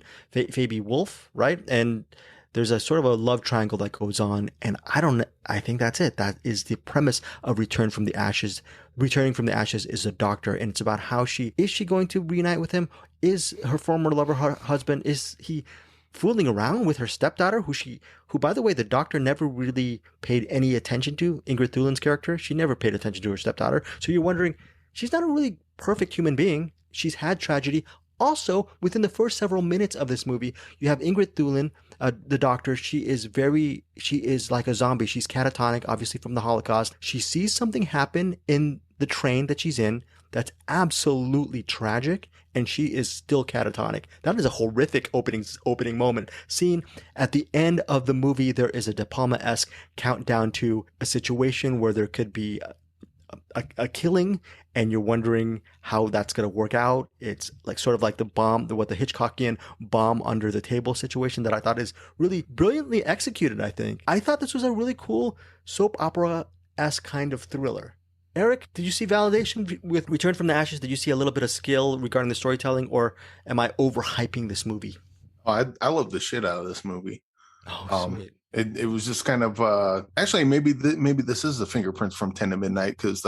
Wolf, right? And there's a sort of a love triangle that goes on, and I think that's it. That is the premise of Return from the Ashes. Returning from the Ashes is a doctor, and it's about how is she going to reunite with him? Is her former lover, her husband, is he fooling around with her stepdaughter, who by the way, the doctor never really paid any attention to. Ingrid Thulin's character, she never paid attention to her stepdaughter. So you're wondering, she's not a really perfect human being. She's had tragedy. Also, within the first several minutes of this movie, you have Ingrid Thulin, the doctor. She is like a zombie. She's catatonic, obviously from the Holocaust. She sees something happen in the train that she's in that's absolutely tragic, and she is still catatonic. That is a horrific opening moment. Seen at the end of the movie, there is a De Palma-esque countdown to a situation where there could be a killing, and you're wondering how that's going to work out. It's like sort of like the Hitchcockian bomb under the table situation that I thought is really brilliantly executed. I thought this was a really cool soap opera-esque kind of thriller. Eric, did you see validation with Return from the Ashes? Did you see a little bit of skill regarding the storytelling, or am I overhyping this movie? Oh, I love the shit out of this movie. Oh, sweet. It was just kind of actually maybe this is the fingerprints from 10 to Midnight, because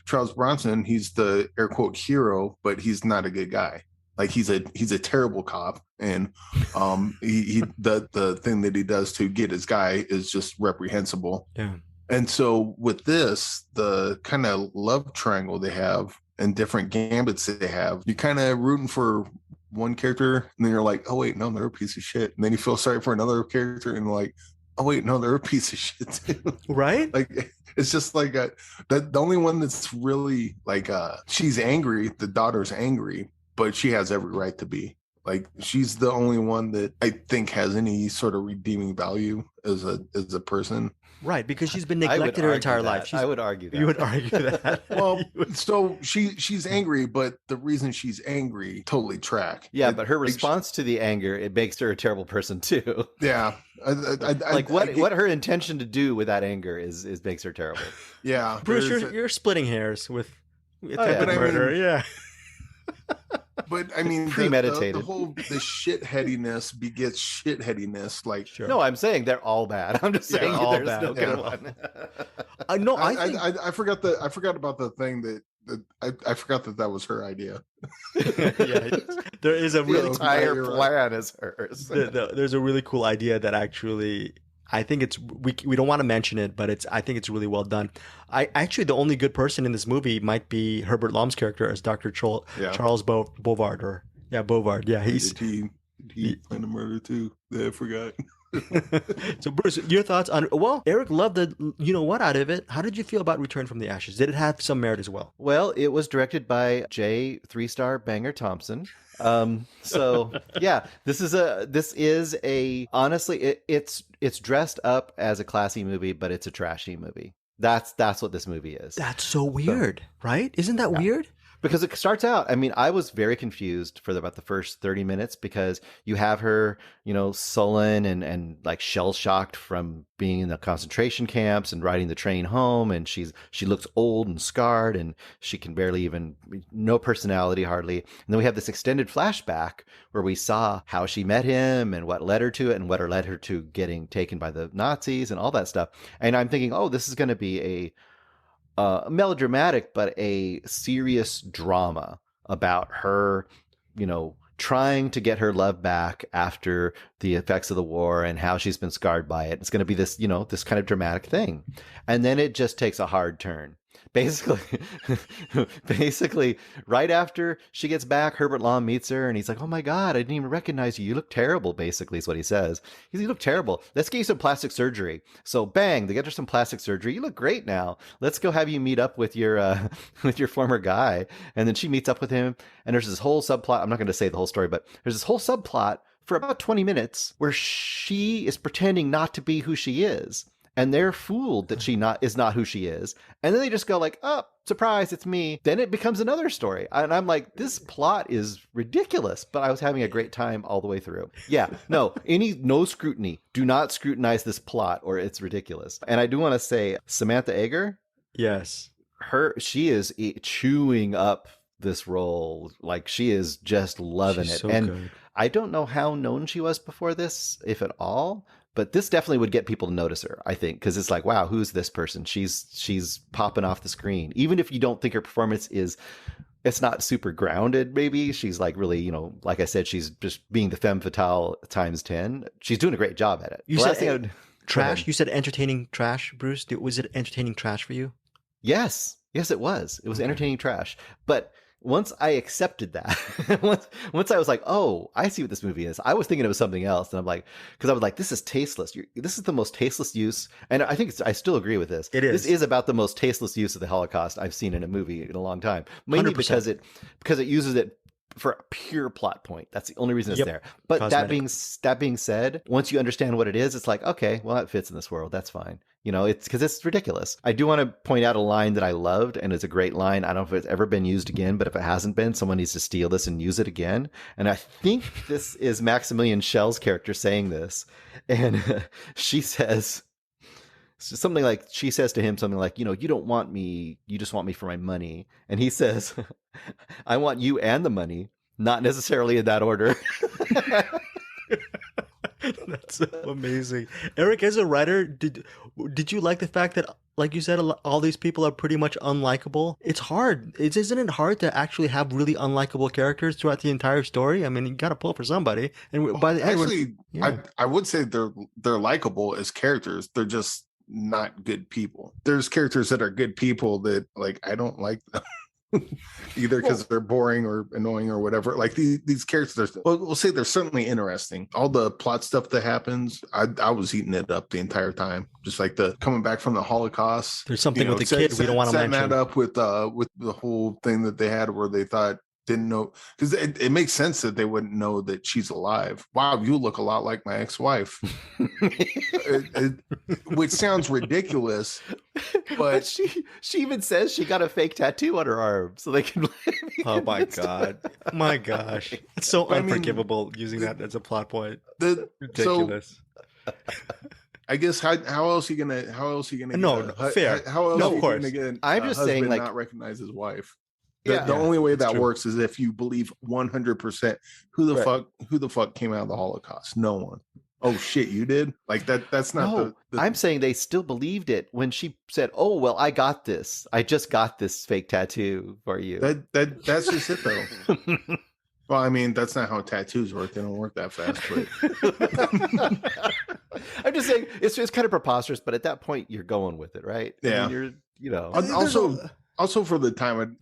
Charles Bronson, he's the air quote hero, but he's not a good guy. Like he's a terrible cop, and the thing that he does to get his guy is just reprehensible. Yeah. And so with this, the kind of love triangle they have and different gambits they have, you're kind of rooting for one character, and then you're like, oh wait, no, they're a piece of shit. And then you feel sorry for another character, and like, oh wait, no, they're a piece of shit too. Right? Like it's just like the only one that's really like she's angry, the daughter's angry, but she has every right to be. Like she's the only one that I think has any sort of redeeming value as a person. Right, because she's been neglected her entire life. I would argue that. You would argue that. Well, so she's angry, but the reason she's angry totally track. Yeah, but her response to the anger, it makes her a terrible person too. Yeah. What her intention to do with that anger is makes her terrible. Yeah. Bruce, you're splitting hairs with attempted murder. Yeah. But I mean, premeditated. The shitheadiness begets shitheadiness. Like, sure. No, I'm saying they're all bad. I'm just saying all there's bad. no good one. No, I forgot about the thing that I forgot that was her idea. Yeah, there is a really entire plan is hers. There's a really cool idea that actually. I think it's we don't want to mention it, but I think it's really well done. Actually the only good person in this movie might be Herbert Lom's character as Dr. Charles Bovard Bovard. Yeah, he planned a murder too. I forgot. So Bruce, your thoughts on Eric loved the out of it. How did you feel about Return from the Ashes? Did it have some merit as well? Well, it was directed by J. 3-star banger Thompson. So yeah, this is a honestly it's dressed up as a classy movie, but it's a trashy movie. That's what this movie is. That's so weird, right? Isn't that weird? Because it starts out, I mean, I was very confused for about the first 30 minutes because you have her, sullen and like shell-shocked from being in the concentration camps and riding the train home. And she looks old and scarred, and she can barely no personality hardly. And then we have this extended flashback where we saw how she met him and what led her to it and what led her to getting taken by the Nazis and all that stuff. And I'm thinking, oh, this is going to be a melodramatic, but a serious drama about her, trying to get her love back after the effects of the war and how she's been scarred by it. It's going to be this, this kind of dramatic thing. And then it just takes a hard turn. Basically, right after she gets back, Herbert Lom meets her and he's like, oh my God, I didn't even recognize you. You look terrible, basically, is what he says. You look terrible. Let's get you some plastic surgery. So bang, they get her some plastic surgery. You look great now. Let's go have you meet up with your former guy. And then she meets up with him. And there's this whole subplot. I'm not going to say the whole story, but there's this whole subplot for about 20 minutes where she is pretending not to be who she is. And they're fooled that is not who she is. And then they just go like, oh, surprise, it's me. Then it becomes another story. And I'm like, this plot is ridiculous, but I was having a great time all the way through. Yeah, no scrutiny. Do not scrutinize this plot or it's ridiculous. And I do want to say Samantha Eggar. Yes. She is chewing up this role. Like she is just loving it. So and good. I don't know how known she was before this, if at all. But this definitely would get people to notice her, I think, because it's like, wow, who's this person? She's popping off the screen. Even if you don't think her performance is it's not super grounded. Maybe she's like really, like I said, she's just being the femme fatale times 10. She's doing a great job at it. You said trash. You said entertaining trash, Bruce. Was it entertaining trash for you? Yes, it was. It was entertaining trash. But once I accepted that, once I was like, oh, I see what this movie is. I was thinking it was something else, and I'm like, because I was like, this is tasteless. This is the most tasteless use, and I think I still agree with this. It is. This is about the most tasteless use of the Holocaust I've seen in a movie in a long time. Mainly 100%. because it uses it for a pure plot point. That's the only reason it's there. But Cosmetic. that being said, once you understand what it is, it's like, okay, well, that fits in this world. That's fine. It's because it's ridiculous. I do want to point out a line that I loved, and it's a great line. I don't know if it's ever been used again, but if it hasn't been, someone needs to steal this and use it again. And I think this is Maximilian Schell's character saying this. And she says something like, she says to him something like, you don't want me, you just want me for my money. And he says, I want you and the money, not necessarily in that order. That's so amazing. Eric, as a writer, did you like the fact that, like you said, all these people are pretty much unlikable? It's hard. Isn't it hard to actually have really unlikable characters throughout the entire story? I mean, you got to pull for somebody. And by the end, actually, I would say they're likable as characters. They're just not good people. There's characters that are good people that, like, I don't like them. Either because they're boring or annoying or whatever. Like these characters, we'll say they're certainly interesting. All the plot stuff that happens, I was eating it up the entire time. Just like the coming back from the Holocaust. There's something with the kid we don't want to mention. Setting that up with the whole thing that they had where they thought didn't know, because it makes sense that they wouldn't know that she's alive. Wow, you look a lot like my ex-wife. Which sounds ridiculous, but she even says she got a fake tattoo on her arm so they can. Oh my god, my gosh, it's so unforgivable using that as a plot point. Ridiculous. So, I guess how else are you gonna no fair how else no, are you gonna get I'm just saying, like, not recognize his wife. The only way that works is if you believe 100% who the fuck came out of the Holocaust. No one. Oh shit, you did? Like that's not no, I'm saying they still believed it when she said, "Oh, well, I got this. I just got this fake tattoo for you." That's just it though. Well, I mean, that's not how tattoos work. They don't work that fast. But I'm just saying it's kind of preposterous, but at that point you're going with it, right? Yeah. I mean, you're. Also for the time,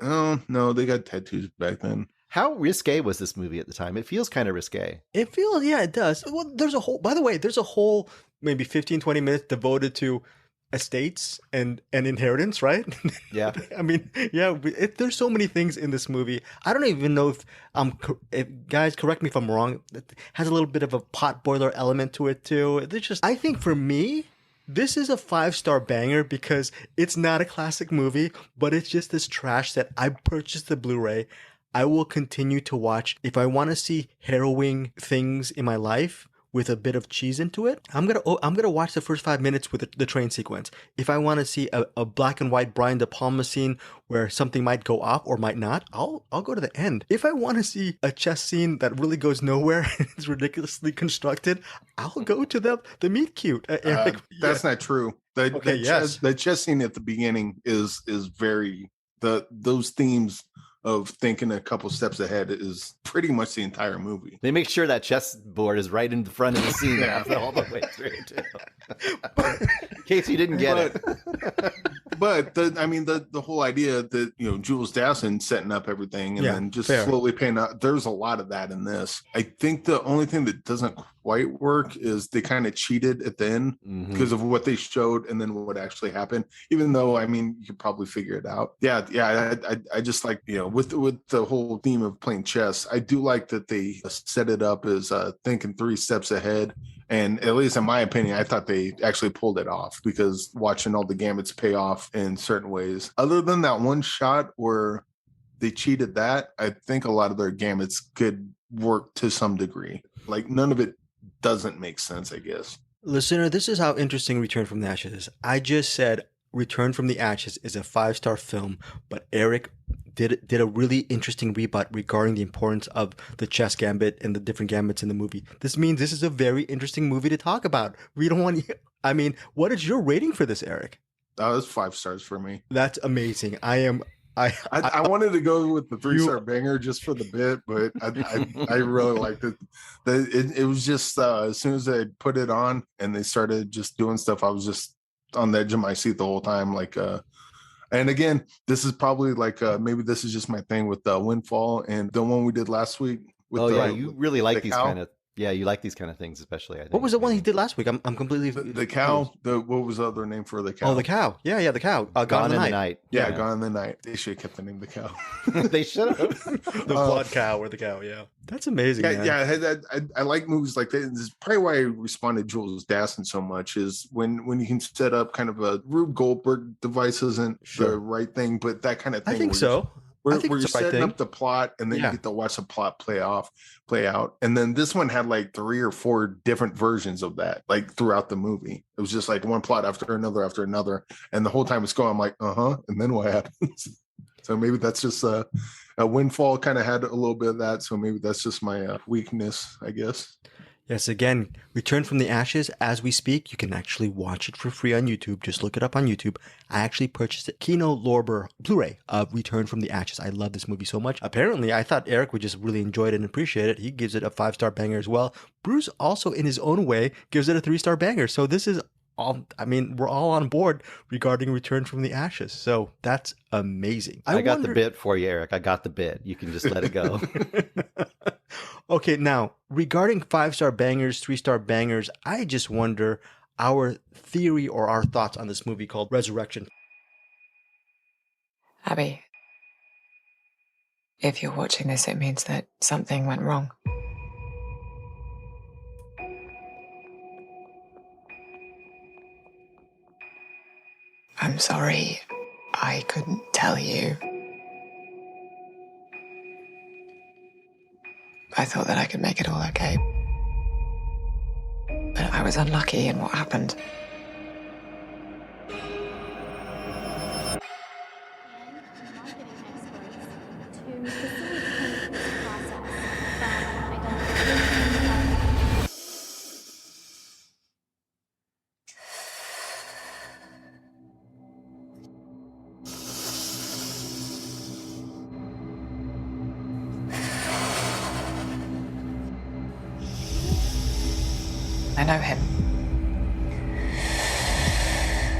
no, they got tattoos back then. How risque was this movie at the time? It feels kind of risque. It feels, yeah, it does. Well, there's a whole maybe 15, 20 minutes devoted to estates and inheritance, right? Yeah. I mean, yeah, there's so many things in this movie. I don't even know if guys, correct me if I'm wrong, it has a little bit of a pot boiler element to it too. I think for me, this is a 5-star banger because it's not a classic movie, but it's just this trash that I purchased the Blu-ray. I will continue to watch. If I want to see harrowing things in my life with a bit of cheese into it, I'm gonna watch the first 5 minutes with the train sequence. If I want to see a black and white Brian De Palma scene where something might go off or might not, I'll go to the end. If I want to see a chess scene that really goes nowhere and is ridiculously constructed, I'll go to the meet cute. Eric, that's not true. The chess scene at the beginning is very those themes of thinking a couple steps ahead is pretty much the entire movie. They make sure that chessboard is right in the front of the scene all the way through, too. In case you didn't get it. But the whole idea that, Jules Dawson setting up everything and then just slowly paying out, there's a lot of that in this. I think the only thing that doesn't quite work is they kind of cheated at the end because of what they showed and then what actually happened, even though, you could probably figure it out. I just like, with the whole theme of playing chess, I do like that they set it up as thinking 3 steps ahead. And at least in my opinion, I thought they actually pulled it off because watching all the gambits pay off in certain ways. Other than that one shot where they cheated that, I think a lot of their gambits could work to some degree. Like none of it doesn't make sense, I guess. Listener, this is how interesting Return from the Ashes is. I just said Return from the Ashes is a 5-star film, but Eric did a really interesting rebut regarding the importance of the chess gambit and the different gambits in the movie. This means this is a very interesting movie to talk about. We don't want what is your rating for this, Eric? That's 5 stars for me. That's amazing. I am I wanted to go with the 3-star banger just for the bit, but I really liked it. It was just as soon as they put it on and they started just doing stuff, I was just on the edge of my seat the whole time. Like, and again, this is probably like maybe this is just my thing with Windfall and the one we did last week. With you really like these kind of. Yeah, you like these kind of things, especially. I think. What was the one he did last week? I'm completely the cow. What was the other name for the cow? Oh, the cow. Yeah, the cow. Gone in the night. Yeah, Gone in the Night. They should have kept the name the cow. They should have. The blood cow or the cow. Yeah, that's amazing. I like movies like that. This is probably why I responded Jules Dassin so much. Is when you can set up kind of a Rube Goldberg device isn't the right thing, but that kind of thing. I think so. Where you're setting up the plot and then you get to watch the plot play out. And then this one had like 3 or 4 different versions of that, like throughout the movie. It was just like one plot after another. And the whole time it's going, I'm like, and then what happens? So maybe that's just a Windfall kind of had a little bit of that. So maybe that's just my weakness, I guess. Yes, again, Return from the Ashes, as we speak, you can actually watch it for free on YouTube. Just look it up on YouTube. I actually purchased a Kino Lorber Blu-ray of Return from the Ashes. I love this movie so much. Apparently, I thought Eric would just really enjoy it and appreciate it. He gives it a 5-star banger as well. Bruce also, in his own way, gives it a 3-star banger. So this is all, we're all on board regarding Return from the Ashes. So that's amazing. I got the bit for you, Eric. I got the bit. You can just let it go. Okay, now, regarding 5-star bangers, 3-star bangers, I just wonder our theory or our thoughts on this movie called Resurrection. Abby, if you're watching this, it means that something went wrong. I'm sorry, I couldn't tell you. I thought that I could make it all okay. But I was unlucky in what happened. I know him.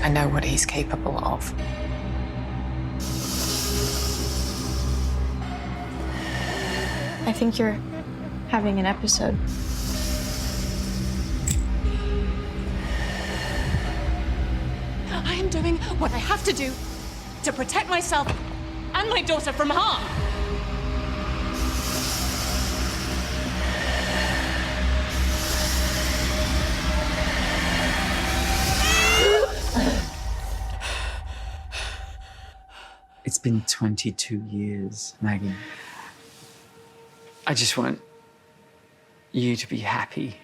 I know what he's capable of. I think you're having an episode. I am doing what I have to do to protect myself and my daughter from harm. It's been 22 years, Maggie. I just want you to be happy.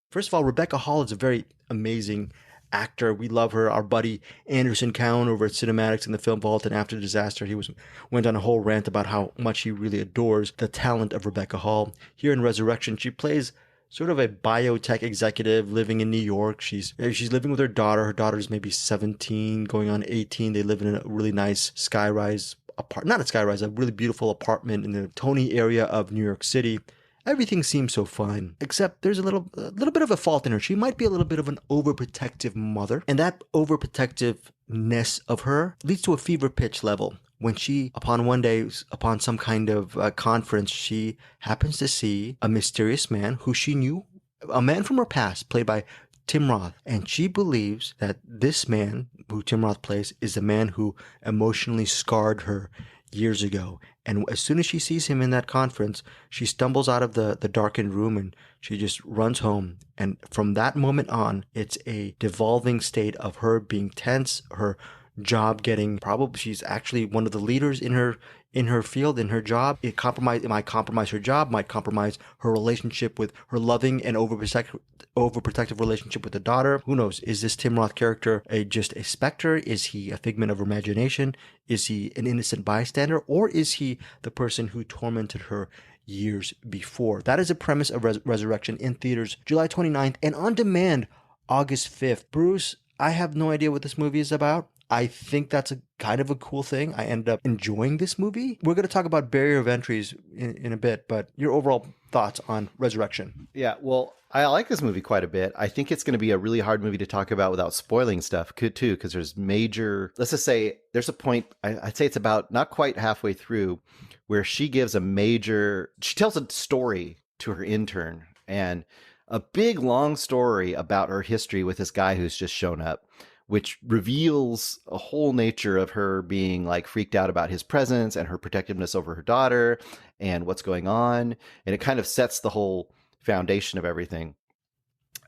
First of all, Rebecca Hall is a very amazing actor. We love her. Our buddy Anderson Cowan over at Cinematics in the Film Vault, and after the disaster, he went on a whole rant about how much he really adores the talent of Rebecca Hall. Here in Resurrection, she plays sort of a biotech executive living in New York. She's living with her daughter. Her daughter's maybe 17, going on 18. They live in a really nice skyrise a really beautiful apartment in the Tony area of New York City. Everything seems so fine, except there's a little bit of a fault in her. She might be a little bit of an overprotective mother, and that overprotectiveness of her leads to a fever pitch level. When upon some kind of conference, she happens to see a mysterious man who she knew, a man from her past, played by Tim Roth. And she believes that this man, who Tim Roth plays, is the man who emotionally scarred her years ago. And as soon as she sees him in that conference, she stumbles out of the darkened room and she just runs home. And from that moment on, it's a devolving state of her being tense, her job getting, probably she's actually one of the leaders in her field, in her job. It might compromise her job, might compromise her relationship with her loving and overprotective relationship with the daughter. Who knows? Is this Tim Roth character just a specter? Is he a figment of her imagination? Is he an innocent bystander? Or is he the person who tormented her years before. That is the premise of Resurrection, in theaters July 29th and on demand August 5th. Bruce, I have no idea what this movie is about. I think that's a kind of a cool thing. I ended up enjoying this movie. We're going to talk about barrier of entries in a bit, but your overall thoughts on Resurrection? Yeah, well, I like this movie quite a bit. I think it's going to be a really hard movie to talk about without spoiling stuff, too, because there's major, let's just say there's a point, I'd say it's about not quite halfway through, where she tells a story to her intern, and a big, long story about her history with this guy who's just shown up, which reveals a whole nature of her being like freaked out about his presence and her protectiveness over her daughter and what's going on. And it kind of sets the whole foundation of everything.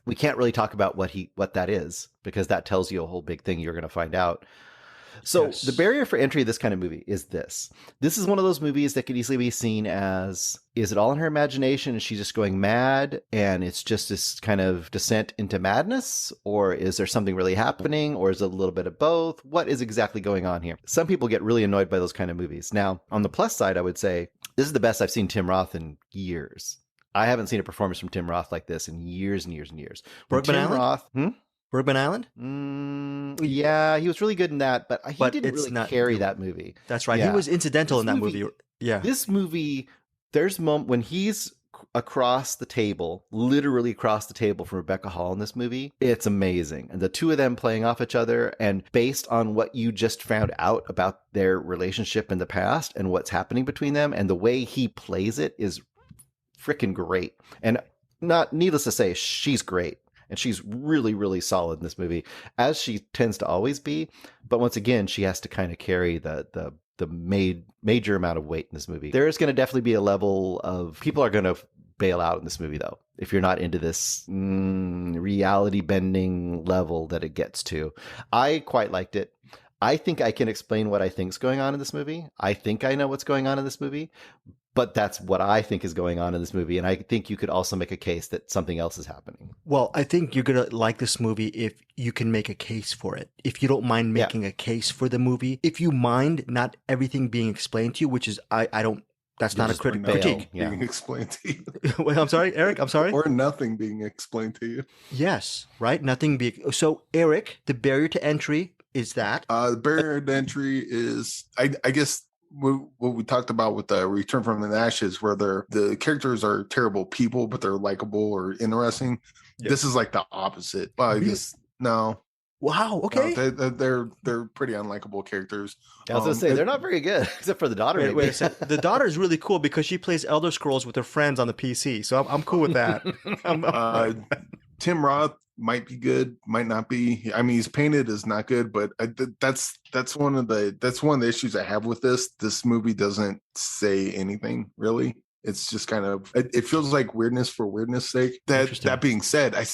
We can't really talk about what that is, because that tells you a whole big thing you're going to find out. So The barrier for entry of this kind of movie is this. This is one of those movies that could easily be seen as, is it all in her imagination? Is she just going mad and it's just this kind of descent into madness? Or is there something really happening? Or is it a little bit of both? What is exactly going on here? Some people get really annoyed by those kind of movies. Now, on the plus side, I would say this is the best I've seen Tim Roth in years. I haven't seen a performance from Tim Roth like this in years and years and years. Bergman Island? Bergman Island? Yeah, he was really good in that, but he didn't really carry that movie. That's right. Yeah. He was incidental in that movie. Yeah. This movie, there's a moment when he's across the table, literally across the table from Rebecca Hall in this movie. It's amazing. And the two of them playing off each other, and based on what you just found out about their relationship in the past and what's happening between them, and the way he plays it is freaking great. And not needless to say, she's great. And she's really, really solid in this movie, as she tends to always be. But once again, she has to kind of carry the major amount of weight in this movie. There is going to definitely be a level of people are going to bail out in this movie, though, if you're not into this reality bending level that it gets to. I quite liked it. I think I can explain what I think is going on in this movie. I think I know what's going on in this movie, but that's what I think is going on in this movie. And I think you could also make a case that something else is happening. Well, I think you're going to like this movie if you can make a case for it. If you don't mind making a case for the movie, if you mind not everything being explained to you, which is, that's not a critique. Being explained to you. Wait, I'm sorry, Eric, I'm sorry. Or nothing being explained to you. Yes, right? Nothing being. So, Eric, the barrier to entry is that? The barrier to entry is, I guess, what we talked about with the Return from the Ashes, where the characters are terrible people, but they're likable or interesting. Yep. This is like the opposite. I guess no. Wow. Okay. No, they're pretty unlikable characters. I was gonna say they're not very good, except for the daughter. Wait a second. The daughter is really cool because she plays Elder Scrolls with her friends on the PC. So I'm cool with that. Tim Roth might be good, might not be. I mean, he's painted as not good, but that's one of the issues I have with this. This movie doesn't say anything really. It's just kind of, it feels like weirdness for weirdness sake. That being said, I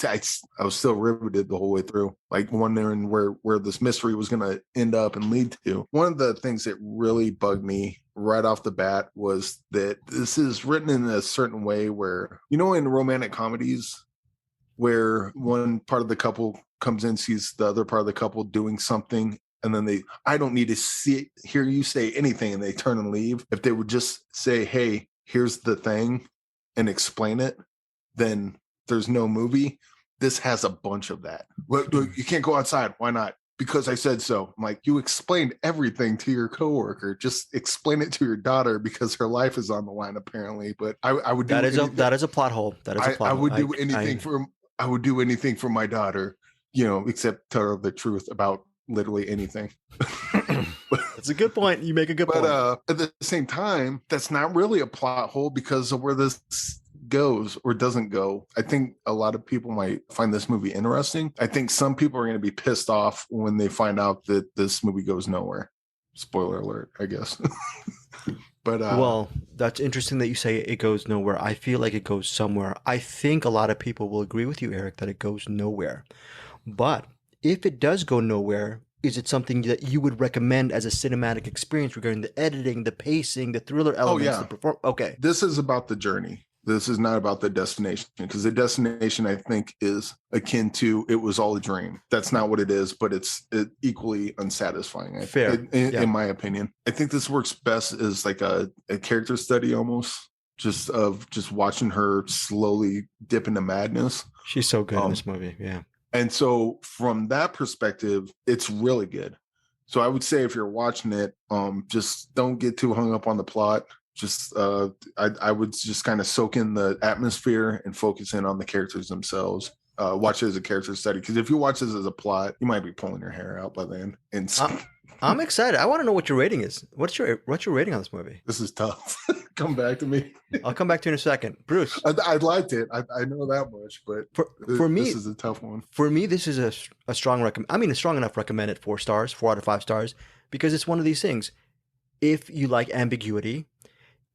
was still riveted the whole way through, like wondering where this mystery was going to end up and lead to. One of the things that really bugged me right off the bat was that this is written in a certain way where, in romantic comedies, where one part of the couple comes in, sees the other part of the couple doing something, and then I don't need to hear you say anything, and they turn and leave. If they would just say, hey, here's the thing, and explain it, then there's no movie. This has a bunch of that. Well, you can't go outside. Why not? Because I said so. I'm like, you explained everything to your coworker. Just explain it to your daughter because her life is on the line, apparently. But I would do that is a plot hole. That is a plot hole. I would do anything I would do anything for my daughter, except tell her the truth about literally anything. That's a good point. You make a good point. But at the same time, that's not really a plot hole because of where this goes or doesn't go. I think a lot of people might find this movie interesting. I think some people are going to be pissed off when they find out that this movie goes nowhere. Spoiler alert, I guess. But well, that's interesting that you say it goes nowhere. I feel like it goes somewhere. I think a lot of people will agree with you, Eric, that it goes nowhere. But if it does go nowhere, is it something that you would recommend as a cinematic experience regarding the editing, the pacing, the thriller elements? Okay. This is about the journey. This is not about the destination, because the destination, I think, is akin to it was all a dream. That's not what it is, but it's equally unsatisfying. In my opinion. I think this works best as like a character study almost. just watching her slowly dip into madness. She's so good in this movie. Yeah. And so from that perspective, it's really good. So I would say if you're watching it, just don't get too hung up on the plot. Just I would just kind of soak in the atmosphere and focus in on the characters themselves. Watch it as a character study, because if you watch this as a plot, you might be pulling your hair out by then. And I'm excited. I want to know what your rating is. What's your rating on this movie? This is tough. Come back to me. I'll come back to you in a second. Bruce. I liked it. I know that much, but for me, this is a tough one. For me, this is a strong recommend. I mean, a strong enough recommended 4 stars, 4 out of 5 stars, because it's one of these things. If you like ambiguity,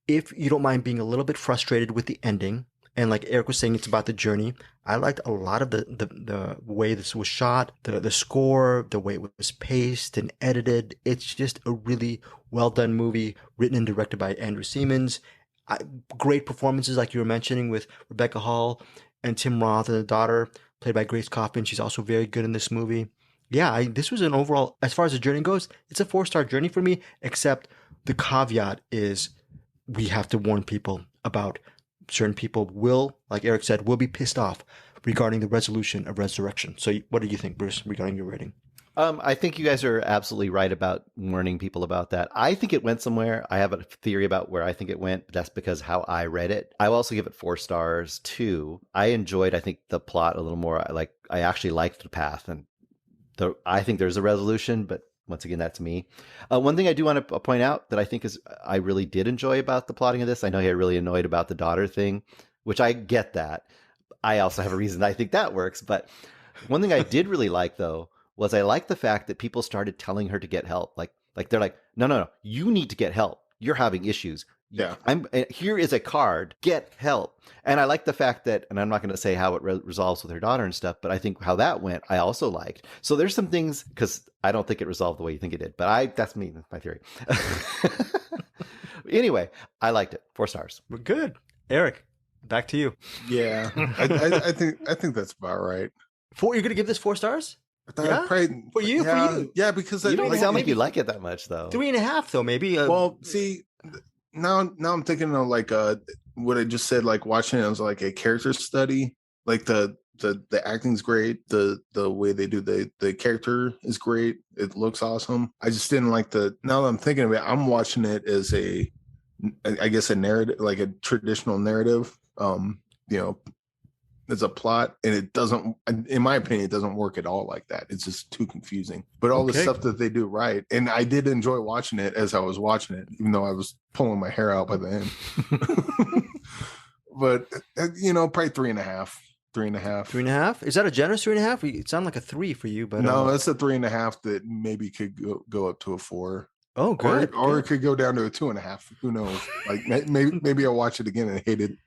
if you don't mind being a little bit frustrated with the ending, and like Eric was saying, it's about the journey. I liked a lot of the way this was shot, the score, the way it was paced and edited. It's just a really well done movie, written and directed by Andrew Siemens. Great performances, like you were mentioning, with Rebecca Hall and Tim Roth and the daughter, played by Grace Coffin. She's also very good in this movie. Yeah, this was an overall, as far as the journey goes, it's a 4-star journey for me, except the caveat is we have to warn people about certain people will, like Eric said, will be pissed off regarding the resolution of Resurrection. So what do you think, Bruce, regarding your rating? I think you guys are absolutely right about warning people about that. I think it went somewhere. I have a theory about where I think it went, but that's because how I read it. I will also give it 4 stars too. I enjoyed, I think, the plot a little more. I actually liked the path, and I think there's a resolution, but once again, that's me. One thing I do want to point out that I think I really did enjoy about the plotting of this. I know you're really annoyed about the daughter thing, which I get that. I also have a reason I think that works. But one thing I did really like, though, was I like the fact that people started telling her to get help. Like they're like, no, you need to get help. You're having issues. Yeah. Here is a card. Get help. And I like the fact that, and I'm not going to say how it resolves with her daughter and stuff, but I think how that went, I also liked. So there's some things, because I don't think it resolved the way you think it did, but that's me. That's my theory. Anyway, I liked it. 4 stars. We're good. Eric, back to you. Yeah, I think that's about right. 4? You're going to give this 4 stars? Yeah? Probably, for you. Yeah, because you don't sound like you like it that much, though. 3.5, though, maybe. Well, see, now I'm thinking of like what I just said, like watching it as like a character study. Like the acting's great, the way they do the character is great. It looks awesome. I just didn't like now that I'm thinking of it, I'm watching it as I guess a narrative, like a traditional narrative. There's a plot, and it doesn't, in my opinion, it doesn't work at all like that. It's just too confusing. But all the stuff that they do right, and I did enjoy watching it as I was watching it, even though I was pulling my hair out by the end. But probably 3.5. 3.5. 3.5? Is that a generous 3.5? It sounded like a 3 for you, but no, that's a 3.5 that maybe could go up to a 4. Oh, good. Or it could go down to a 2.5. Who knows? Like maybe I'll watch it again and hate it.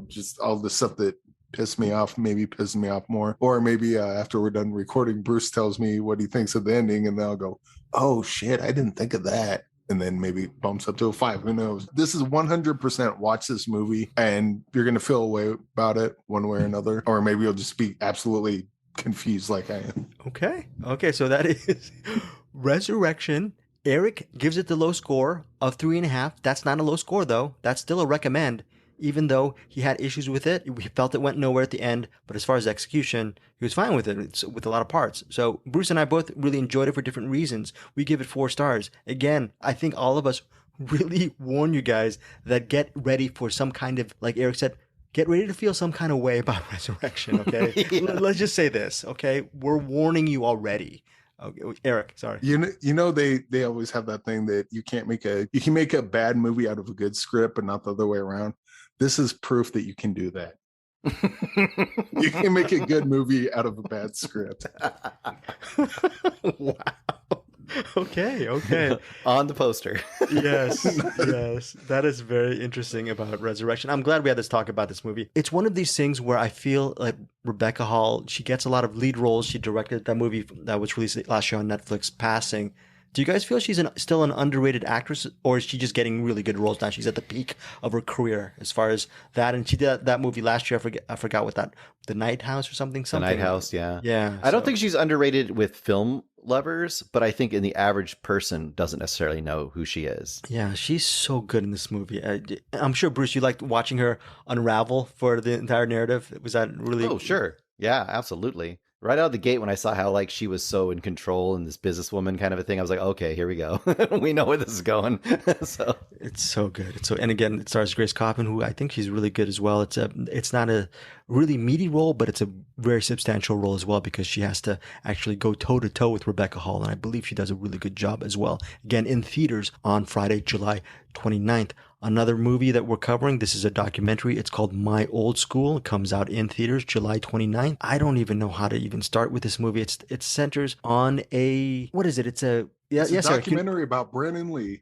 Just all the stuff that pissed me off, maybe pisses me off more. Or maybe after we're done recording, Bruce tells me what he thinks of the ending, and then I'll go, oh shit, I didn't think of that. And then maybe it bumps up to a 5. Who knows? This is 100% watch this movie, and you're going to feel a way about it one way or another. Or maybe you'll just be absolutely confused like I am. Okay, so that is Resurrection. Eric gives it the low score of 3.5. That's not a low score, though. That's still a recommend. Even though he had issues with it, he felt it went nowhere at the end. But as far as execution, he was fine with it. It's with a lot of parts. So Bruce and I both really enjoyed it for different reasons. We give it 4 stars. Again, I think all of us really warn you guys that get ready for some kind of, like Eric said, get ready to feel some kind of way about Resurrection, okay? Yeah. Let's just say this, okay? We're warning you already. Okay, Eric, sorry. They always have that thing that you can make a bad movie out of a good script, but not the other way around. This is proof that you can do that. You can make a good movie out of a bad script. Wow. Okay. On the poster. Yes. That is very interesting about Resurrection. I'm glad we had this talk about this movie. It's one of these things where I feel like Rebecca Hall, she gets a lot of lead roles. She directed that movie that was released last year on Netflix, Passing. Do you guys feel she's still an underrated actress, or is she just getting really good roles now? She's at the peak of her career as far as that, and she did that movie last year. I forgot what that, The Night House or something. The Night House, yeah. Yeah. I don't think she's underrated with film lovers, but I think in the average person doesn't necessarily know who she is. Yeah, she's so good in this movie. I'm sure, Bruce, you liked watching her unravel for the entire narrative. Was that really? Oh, sure. Yeah, absolutely. Right out of the gate, when I saw how like she was so in control and this businesswoman kind of a thing, I was like, okay, here we go. We know where this is going. So it's so good. And again, it stars Grace Coppin, who I think she's really good as well. It's not a really meaty role, but it's a very substantial role as well, because she has to actually go toe to toe with Rebecca Hall, and I believe she does a really good job as well. Again, in theaters on Friday, July 29th. Another movie that we're covering, this is a documentary. It's called My Old School. It comes out in theaters July 29th. I don't even know how to even start with this movie. It centers on what is it? It's a documentary about Brandon Lee.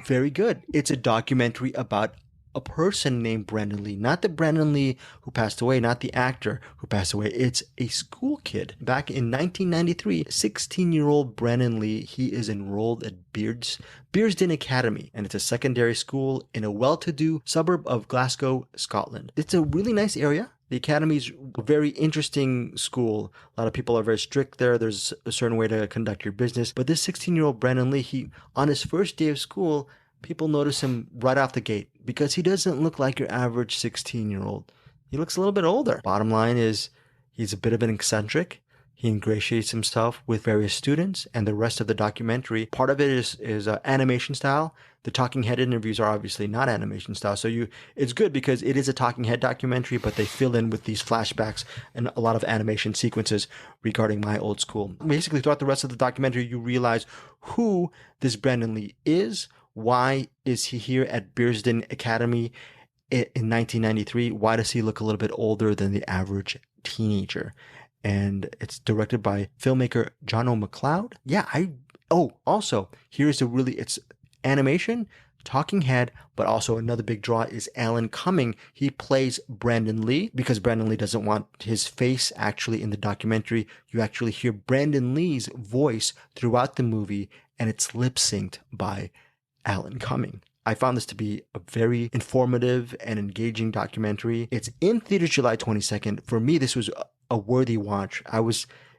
Very good. It's a documentary about a person named Brandon Lee, not the Brandon Lee who passed away, not the actor who passed away. It's a school kid. Back in 1993, 16-year-old Brandon Lee, he is enrolled at Bearsden Academy, and it's a secondary school in a well-to-do suburb of Glasgow, Scotland. It's a really nice area. The academy's a very interesting school. A lot of people are very strict there. There's a certain way to conduct your business. But this 16-year-old Brandon Lee, on his first day of school, people notice him right off the gate because he doesn't look like your average 16-year-old. He looks a little bit older. Bottom line is he's a bit of an eccentric. He ingratiates himself with various students, and the rest of the documentary, part of it is animation style. The talking head interviews are obviously not animation style. So it's good because it is a talking head documentary, but they fill in with these flashbacks and a lot of animation sequences regarding My Old School. Basically, throughout the rest of the documentary, you realize who this Brandon Lee is. Why is he here at Bearsden Academy in 1993? Why does he look a little bit older than the average teenager? And it's directed by filmmaker John O'McLeod. Also, it's animation, talking head, but also another big draw is Alan Cumming. He plays Brandon Lee because Brandon Lee doesn't want his face actually in the documentary. You actually hear Brandon Lee's voice throughout the movie, and it's lip synced by Alan Cumming. I found this to be a very informative and engaging documentary. It's in theaters July 22nd. For me, this was a worthy watch.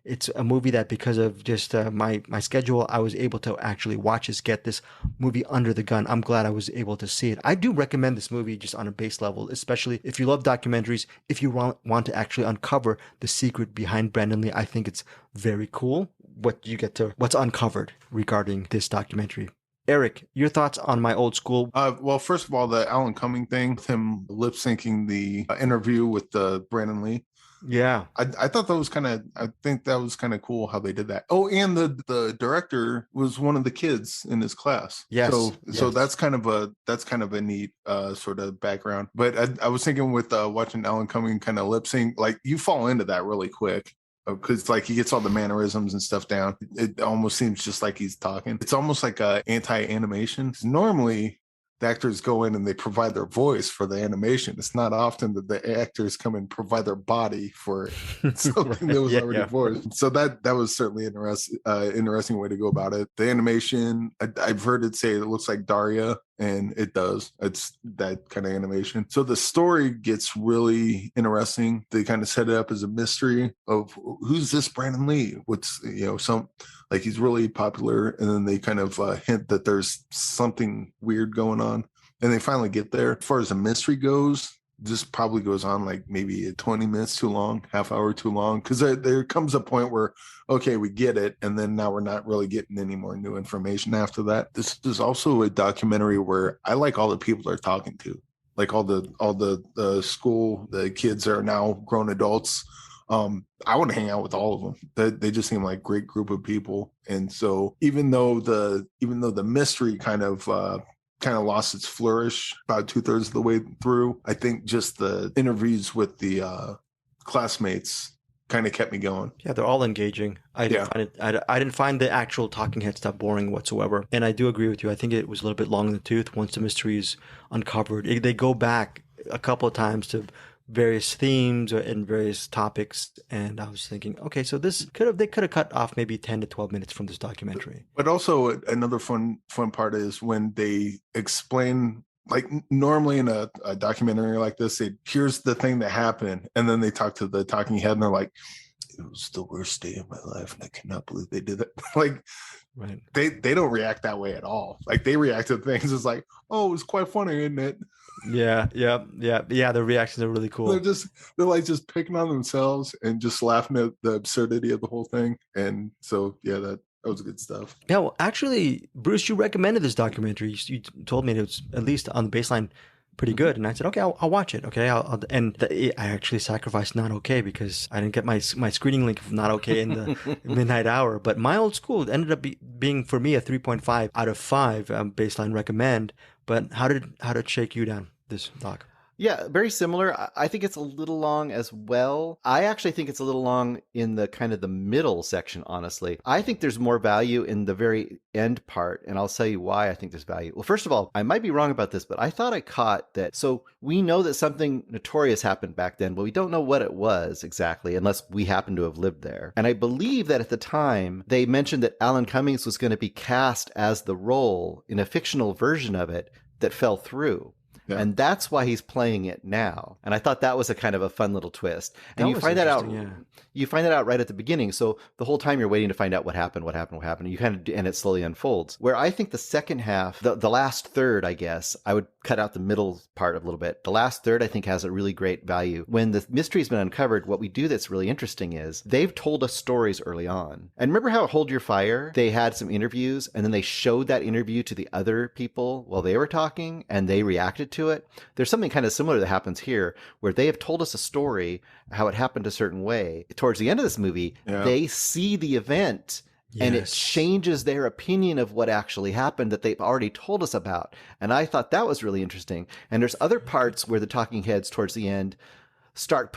It's a movie that because of just my schedule, I was able to actually get this movie under the gun. I'm glad I was able to see it. I do recommend this movie just on a base level, especially if you love documentaries. If you want to actually uncover the secret behind Brandon Lee, I think it's very cool what's uncovered regarding this documentary. Eric, your thoughts on My Old School? Well, first of all, the Alan Cumming thing, him lip syncing the interview with Brandon Lee. Yeah, I thought that was I think that was kind of cool how they did that. Oh, and the director was one of the kids in his class. Yes. So that's kind of a neat sort of background. But I was thinking with watching Alan Cumming kind of lip sync, like you fall into that really quick. Because like he gets all the mannerisms and stuff down. It almost seems just like he's talking. It's almost like a anti-animation. Normally the actors go in and they provide their voice for the animation. It's not often that the actors come and provide their body for something that was already voiced. So that was certainly interesting way to go about it. The animation, I've heard it say it looks like Daria, and it does. It's that kind of animation. So the story gets really interesting. They kind of set it up as a mystery of who's this Brandon Lee? What's, like he's really popular. And then they kind of hint that there's something weird going on. And they finally get there. As far as the mystery goes, this probably goes on like maybe 20 minutes too long, half hour too long. Because there comes a point where, okay, we get it. And then now we're not really getting any more new information after that. This is also a documentary where I like all the people they're talking to. Like all the school, the kids are now grown adults. I want to hang out with all of them. They just seem like a great group of people. And so even though the mystery kind of lost its flourish about 2/3 of the way through, I think just the interviews with the classmates kind of kept me going. Yeah, they're all engaging. I didn't find the actual talking head stuff boring whatsoever. And I do agree with you. I think it was a little bit long in the tooth once the mystery is uncovered. They go back a couple of times to various themes and various topics. And I was thinking, okay, so they could have cut off maybe 10 to 12 minutes from this documentary. But also another fun part is when they explain, like normally in a documentary like this, here's the thing that happened, and then they talk to the talking head and they're like, it was the worst day of my life and I cannot believe they did it. Like, right. They don't react that way at all. Like, they react to things as like, oh, it was quite funny, isn't it? Yeah. The reactions are really cool. They're like just picking on themselves and just laughing at the absurdity of the whole thing. And so, yeah, that was good stuff. Yeah, well, actually, Bruce, you recommended this documentary. You told me it was, at least on the baseline, pretty good. And I said, okay, I'll watch it. Okay. I actually sacrificed Not Okay because I didn't get my screening link of Not Okay in the midnight hour. But My Old School ended up being, for me, a 3.5 out of 5 baseline recommend. But how did it shake you down, this doc? Yeah, very similar. I think it's a little long as well. I actually think it's a little long in the kind of the middle section, honestly. I think there's more value in the very end part, and I'll tell you why I think there's value. Well, first of all, I might be wrong about this, but I thought I caught that. So we know that something notorious happened back then, but we don't know what it was exactly, unless we happen to have lived there. And I believe that at the time, they mentioned that Alan Cummings was going to be cast as the role in a fictional version of it that fell through. Yeah. And that's why he's playing it now. And I thought that was a kind of a fun little twist. And you find that out. Yeah. You find that out right at the beginning. So the whole time you're waiting to find out what happened. You kind of, and it slowly unfolds. Where I think the second half, the last third, I guess, I would cut out the middle part a little bit. The last third, I think, has a really great value. When the mystery's been uncovered, what we do that's really interesting is they've told us stories early on. And remember how at Hold Your Fire, they had some interviews and then they showed that interview to the other people while they were talking and they reacted to it? There's something kind of similar that happens here where they have told us a story, how it happened a certain way. Towards the end of this movie, they see the event and it changes their opinion of what actually happened that they've already told us about. And I thought that was really interesting. And there's other parts where the talking heads towards the end start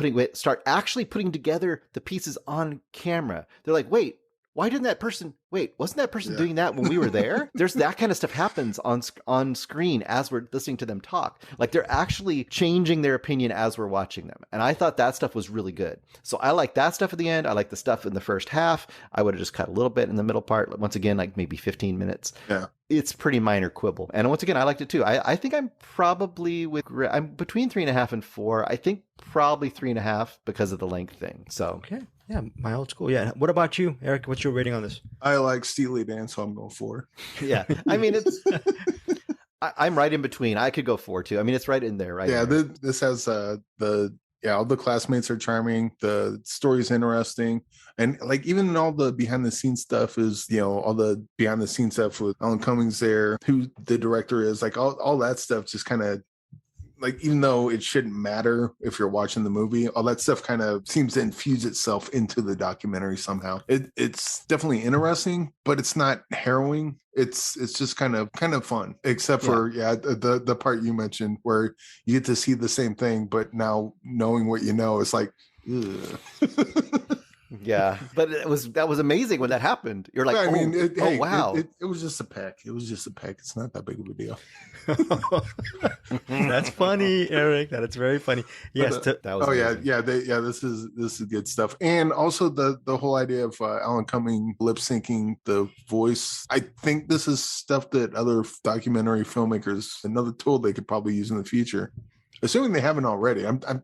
actually putting together the pieces on camera. They're like, wait, wasn't that person doing that when we were there? There's that kind of stuff happens on screen as we're listening to them talk. Like they're actually changing their opinion as we're watching them. And I thought that stuff was really good. So I like that stuff at the end. I like the stuff in the first half. I would have just cut a little bit in the middle part. Once again, like maybe 15 minutes. Yeah. It's pretty minor quibble. And once again, I liked it too. I think I'm probably I'm between 3.5 and 4. I think probably 3.5 because of the length thing. So okay. Yeah, My Old School. Yeah. What about you, Eric? What's your rating on this? I like Steely Dan, so I'm going 4. Yeah. I mean, it's I'm right in between. I could go 4 too. I mean, it's right in there, right? Yeah, this has all the classmates are charming. The story's interesting. And like even all the behind the scenes stuff is, all the behind the scenes stuff with Alan Cummings there, who the director is, like all that stuff just kind of, like, even though it shouldn't matter if you're watching the movie, all that stuff kind of seems to infuse itself into the documentary somehow. It's definitely interesting, but it's not harrowing. It's just kind of fun, except for the part you mentioned where you get to see the same thing, but now knowing what you know, it's like, ugh. Yeah, but that was amazing when that happened. You're like, wow. It was just a peck. It's not that big of a deal. That's funny, Eric. That is very funny. Yes. That was amazing. This is good stuff. And also the whole idea of Alan Cumming lip syncing the voice. I think this is stuff that other documentary filmmakers, another tool they could probably use in the future. Assuming they haven't already, that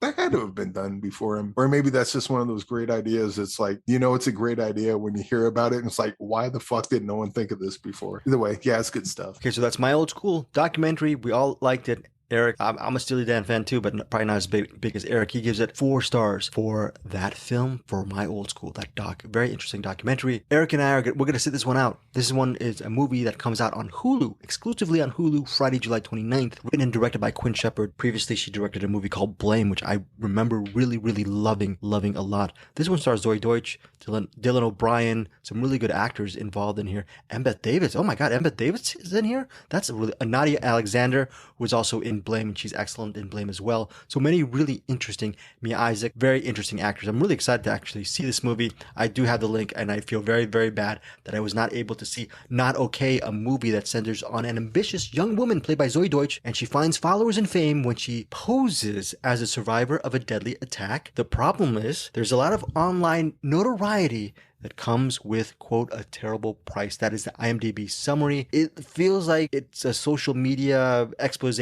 had to have been done before him. Or maybe that's just one of those great ideas. It's like, it's a great idea when you hear about it. And it's like, why the fuck did no one think of this before? Either way, yeah, it's good stuff. Okay, so that's My Old School documentary. We all liked it. Eric, I'm a Steely Dan fan too, but probably not as big as Eric. He gives it 4 stars for that film, for My Old School, that very interesting documentary. Eric and I we're going to sit this one out. This one is a movie that comes out on Hulu, exclusively on Hulu, Friday, July 29th, written and directed by Quinn Shepard. Previously, she directed a movie called Blame, which I remember really, really loving a lot. This one stars Zoe Deutsch, Dylan O'Brien, some really good actors involved in here. Embeth Davis. Oh my God, Embeth Davis is in here? That's Nadia Alexander, who was also in in Blame, and she's excellent in Blame as well. So many really interesting, Mia Isaac, very interesting actors. I'm really excited to actually see this movie. I do have the link, and I feel very, very bad that I was not able to see Not Okay, a movie that centers on an ambitious young woman played by Zoe Deutsch, and she finds followers and fame when she poses as a survivor of a deadly attack. The problem is there's a lot of online notoriety that comes with, quote, a terrible price. That is the IMDb summary. It feels like it's a social media expose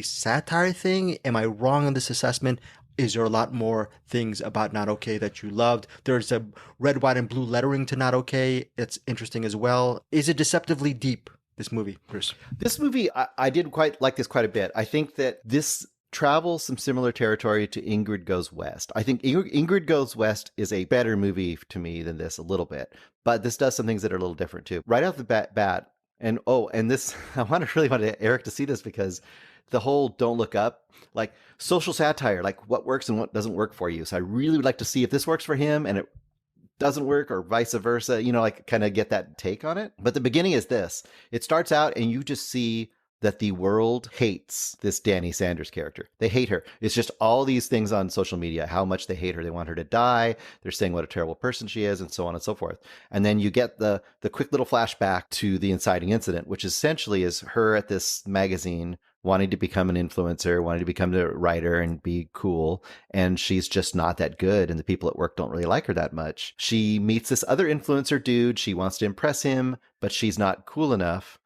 satire thing. Am I wrong on this assessment? Is there a lot more things about Not Okay that you loved? There's a red, white, and blue lettering to Not Okay. It's interesting as well. Is it deceptively deep, this movie, Bruce? This movie, I did quite like this quite a bit. I think that this travels some similar territory to Ingrid Goes West. I think Ingrid Goes West is a better movie to me than this a little bit, but this does some things that are a little different too. Right off the bat, and this, I really wanted Eric to see this because the whole Don't Look Up, like social satire, like what works and what doesn't work for you. So I really would like to see if this works for him and it doesn't work or vice versa, like kind of get that take on it. But the beginning is this. It starts out and you just see that the world hates this Danny Sanders character. They hate her. It's just all these things on social media, how much they hate her. They want her to die. They're saying what a terrible person she is and so on and so forth. And then you get the quick little flashback to the inciting incident, which essentially is her at this magazine wanting to become an influencer, wanting to become a writer and be cool. And she's just not that good. And the people at work don't really like her that much. She meets this other influencer dude. She wants to impress him, but she's not cool enough.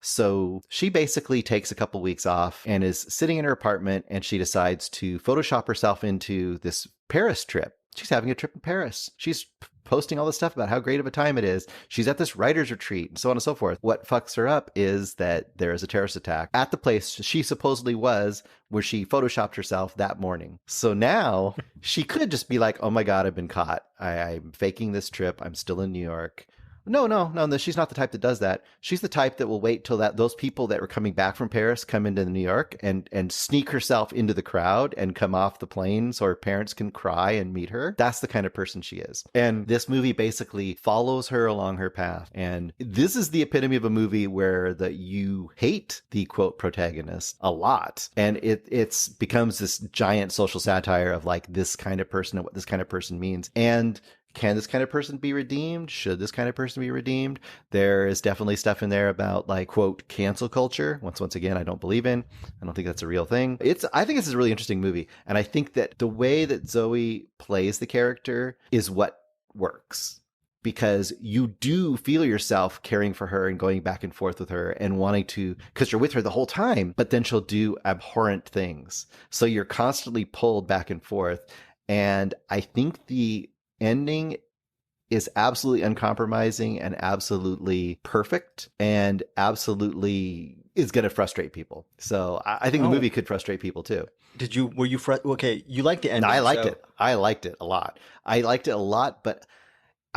So she basically takes a couple weeks off and is sitting in her apartment, and she decides to Photoshop herself into this Paris trip. She's having a trip in Paris. She's posting all this stuff about how great of a time it is. She's at this writer's retreat and so on and so forth. What fucks her up is that there is a terrorist attack at the place she supposedly was where she Photoshopped herself that morning. So now she could just be like, oh my God, I've been caught. I'm faking this trip. I'm still in New York. No, she's not the type that does that. She's the type that will wait till those people that were coming back from Paris come into New York and sneak herself into the crowd and come off the plane so her parents can cry and meet her. That's the kind of person she is. And this movie basically follows her along her path. And this is the epitome of a movie where you hate the quote protagonist a lot. And it becomes this giant social satire of like this kind of person and what this kind of person means. And can this kind of person be redeemed? Should this kind of person be redeemed? There is definitely stuff in there about like, quote, cancel culture. Once again, I don't believe in. I don't think that's a real thing. I think this is a really interesting movie. And I think that the way that Zoe plays the character is what works. Because you do feel yourself caring for her and going back and forth with her and wanting to, because you're with her the whole time, but then she'll do abhorrent things. So you're constantly pulled back and forth. And I think the ending is absolutely uncompromising and absolutely perfect and absolutely is going to frustrate people. So I think the movie could frustrate people too. Were you okay, you liked the ending. I liked it. I liked it a lot, but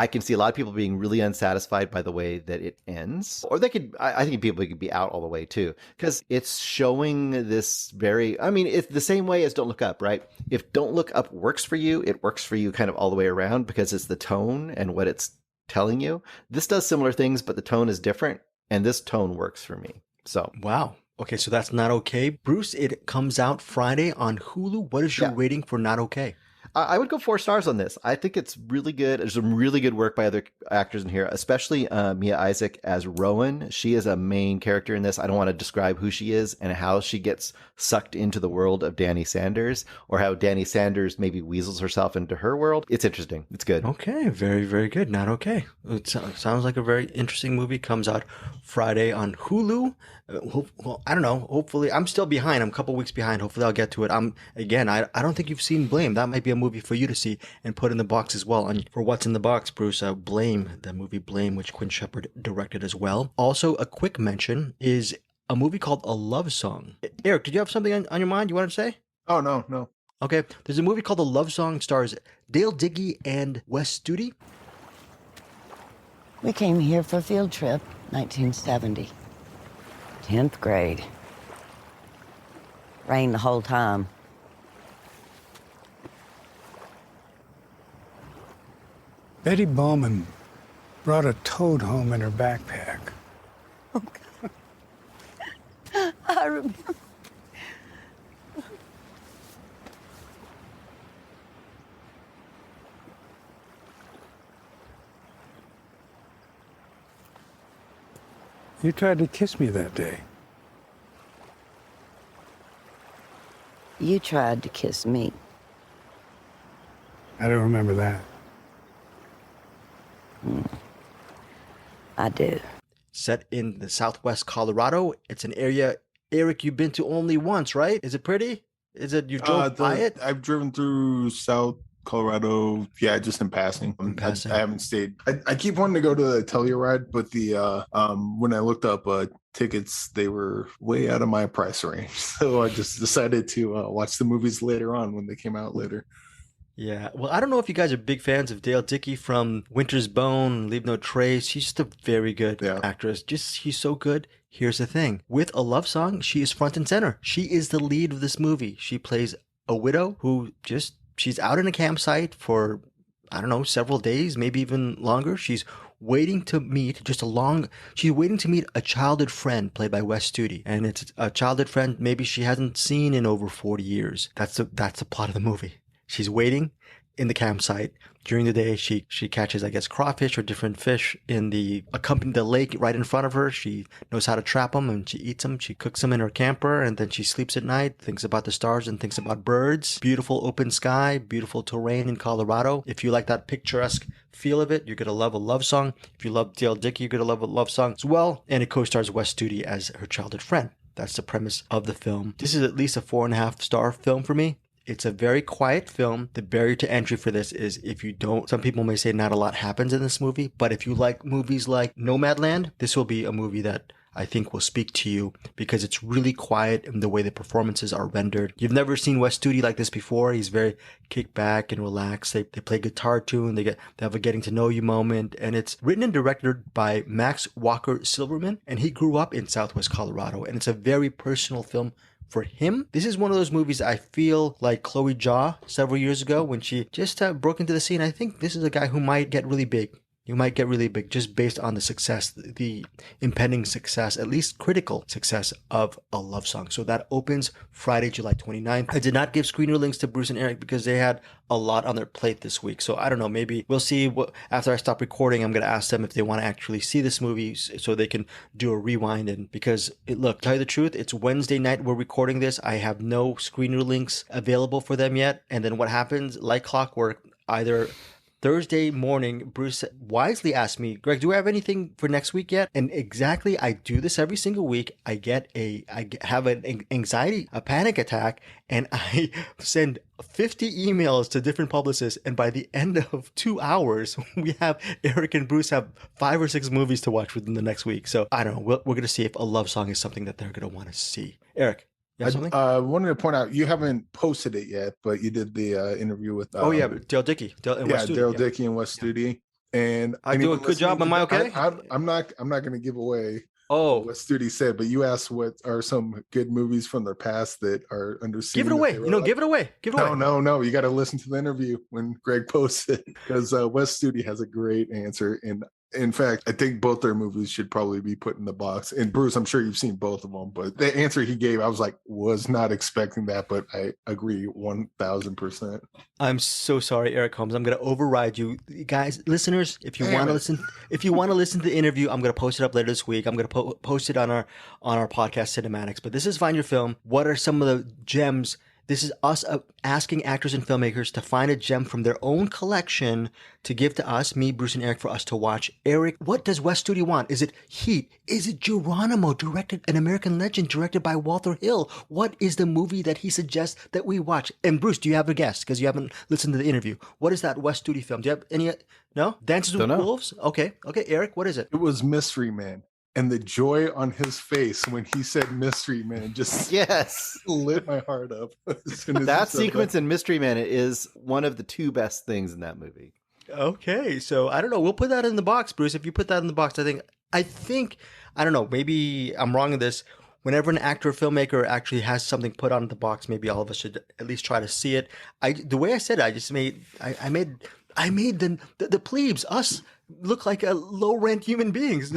I can see a lot of people being really unsatisfied by the way that it ends. Or I think people could be out all the way too. Because it's showing this it's the same way as Don't Look Up, right? If Don't Look Up works for you, it works for you kind of all the way around because it's the tone and what it's telling you. This does similar things, but the tone is different. And this tone works for me. So. Wow. Okay, so that's Not Okay. Bruce, it comes out Friday on Hulu. What is your rating for Not Okay? I would go 4 stars on this. I think it's really good. There's some really good work by other actors in here, especially Mia Isaac as Rowan. She is a main character in this. I don't want to describe who she is and how she gets sucked into the world of Danny Sanders or how Danny Sanders maybe weasels herself into her world. It's interesting. It's good. Okay, very, very good. Not Okay. It sounds like a very interesting movie. Comes out Friday on Hulu. Well, I don't know. Hopefully, I'm still behind. I'm a couple weeks behind. Hopefully, I'll get to it. I don't think you've seen Blame. That might be a movie for you to see and put in the box as well. And for what's in the box, Bruce, Blame, the movie Blame, which Quinn Shepard directed as well. Also, a quick mention is a movie called A Love Song. Eric, did you have something on your mind you wanted to say? Oh, no. Okay. There's a movie called A Love Song. It stars Dale Dickey and Wes Studi. We came here for a field trip, 1970. 10th grade. Rained the whole time. Betty Bowman brought a toad home in her backpack. Oh, God. I remember. You tried to kiss me that day. You tried to kiss me. I don't remember that. I do. Set in the Southwest Colorado. It's an area, Eric, you've been to only once, right? Is it pretty? Is it you drove by it? I've driven through South Colorado, yeah, just in passing. I haven't stayed. I keep wanting to go to the Telluride, but the when I looked up tickets, they were way out of my price range. So I just decided to watch the movies later on when they came out later. Yeah, well, I don't know if you guys are big fans of Dale Dickey from Winter's Bone, Leave No Trace. She's just a very good actress. She's so good. Here's the thing. With A Love Song, she is front and center. She is the lead of this movie. She plays a widow who she's out in a campsite for, I don't know, several days, maybe even longer. She's waiting to meet a childhood friend played by Wes Studi. And it's a childhood friend maybe she hasn't seen in over 40 years. That's the plot of the movie. She's waiting in the campsite. During the day, she catches, I guess, crawfish or different fish in the lake right in front of her. She knows how to trap them and she eats them. She cooks them in her camper and then she sleeps at night, thinks about the stars and thinks about birds. Beautiful open sky, beautiful terrain in Colorado. If you like that picturesque feel of it, you're going to love A Love Song. If you love Dale Dickey, you're going to love A Love Song as well. And it co-stars Wes Studi as her childhood friend. That's the premise of the film. This is at least a 4.5-star film for me. It's a very quiet film. The barrier to entry for this is some people may say not a lot happens in this movie, but if you like movies like Nomadland, this will be a movie that I think will speak to you because it's really quiet in the way the performances are rendered. You've never seen Wes Studi like this before. He's very kick back and relaxed. They play guitar tune. They have a getting to know you moment. And it's written and directed by Max Walker Silverman. And he grew up in Southwest Colorado. And it's a very personal film for him. This is one of those movies I feel like Chloe Zhao several years ago when she just broke into the scene. I think this is a guy who might get really big. You might get really big just based on the success, the impending success, at least critical success of A Love Song. So that opens Friday, July 29th. I did not give screener links to Bruce and Eric because they had a lot on their plate this week. So I don't know, maybe we'll see after I stop recording. I'm going to ask them if they want to actually see this movie so they can do a rewind. And because look, tell you the truth, it's Wednesday night. We're recording this. I have no screener links available for them yet. And then what happens, like clockwork, either Thursday morning, Bruce wisely asked me, Greg, do we have anything for next week yet? And exactly, I do this every single week. I have an anxiety, a panic attack, and I send 50 emails to different publicists. And by the end of 2 hours, Eric and Bruce have 5 or 6 movies to watch within the next week. So I don't know. We're going to see if A Love Song is something that they're going to want to see. Eric. I wanted to point out, you haven't posted it yet, but you did the interview with Dale Dickey, Dale Dickey and Wes Studi, and I do a good job. Am I okay? I'm not going to give away what Studi said, but you asked what are some good movies from their past that are under. Give it away. Give it away. No. You got to listen to the interview when Greg posts it because Wes Studi has a great answer. And in fact, I think both their movies should probably be put in the box. And Bruce, I'm sure you've seen both of them, but the answer he gave, I was not expecting that, but I agree 1,000%. I'm so sorry, Eric Holmes. I'm going to override you, guys, listeners. If you want to listen to the interview, I'm going to post it up later this week. I'm going to post it on our podcast cinematics. But this is Find Your Film. What are some of the gems? This is us asking actors and filmmakers to find a gem from their own collection to give to us, me, Bruce, and Eric, for us to watch. Eric, what does Wes Studi want? Is it Heat? Is it Geronimo, an American legend, directed by Walter Hill? What is the movie that he suggests that we watch? And Bruce, do you have a guess? Because you haven't listened to the interview. What is that Wes Studi film? Do you have any? No? Dances with Wolves? Okay, Eric, what is it? It was Mystery Man. And the joy on his face when he said Mystery Man just lit my heart up. That sequence in Mystery Man is one of the 2 best things in that movie. Okay, so I don't know. We'll put that in the box, Bruce. If you put that in the box, I think, I don't know, maybe I'm wrong in this. Whenever an actor or filmmaker actually has something put on the box, maybe all of us should at least try to see it. The way I said it, I made the plebes, us, look like a low-rent human beings.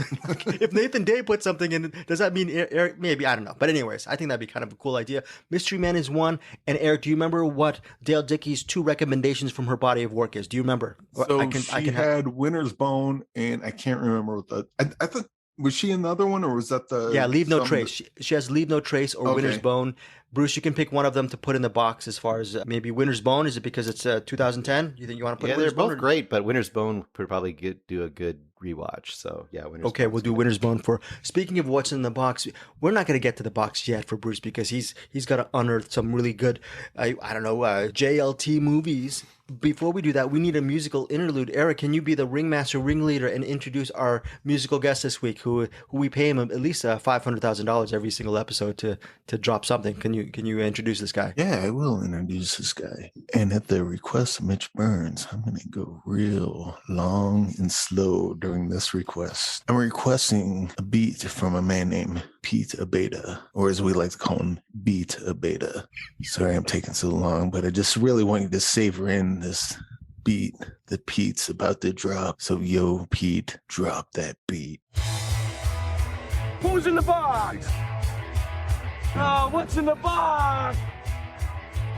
If Nathan Day put something in, does that mean Eric? Maybe, I don't know. But anyways, I think that'd be kind of a cool idea. Mystery Man is one. And Eric, do you remember what Dale Dickey's 2 recommendations from her body of work is? Do you remember? So she had Winter's Bone, and I can't remember what I thought Was she in the other one, or was that the? Yeah, Leave No Trace. She has Leave No Trace or Winter's Bone. Bruce, you can pick one of them to put in the box as far as maybe Winter's Bone. Is it because it's 2010? You think you want to put Winter's Bone? They're both great, but Winter's Bone would probably do a good rewatch. So, yeah, Winter's Bone. Okay, we'll do Winter's Bone for... Speaking of what's in the box, we're not going to get to the box yet for Bruce because he's got to unearth some really good, JLT movies. Before we do that, we need a musical interlude. Eric, can you be the ringmaster, ringleader, and introduce our musical guest this week, who we pay him at least $500,000 every single episode to drop something? Can you introduce this guy? Yeah, I will introduce this guy. And at the request of Mitch Burns, I'm going to go real long and slow during this request. I'm requesting a beat from a man named Pete Abeda, or as we like to call him, Beat Abeda. Sorry I'm taking so long, but I just really want you to savor in this beat that Pete's about to drop. So yo, Pete, drop that beat. Who's in the box? Oh, what's in the box?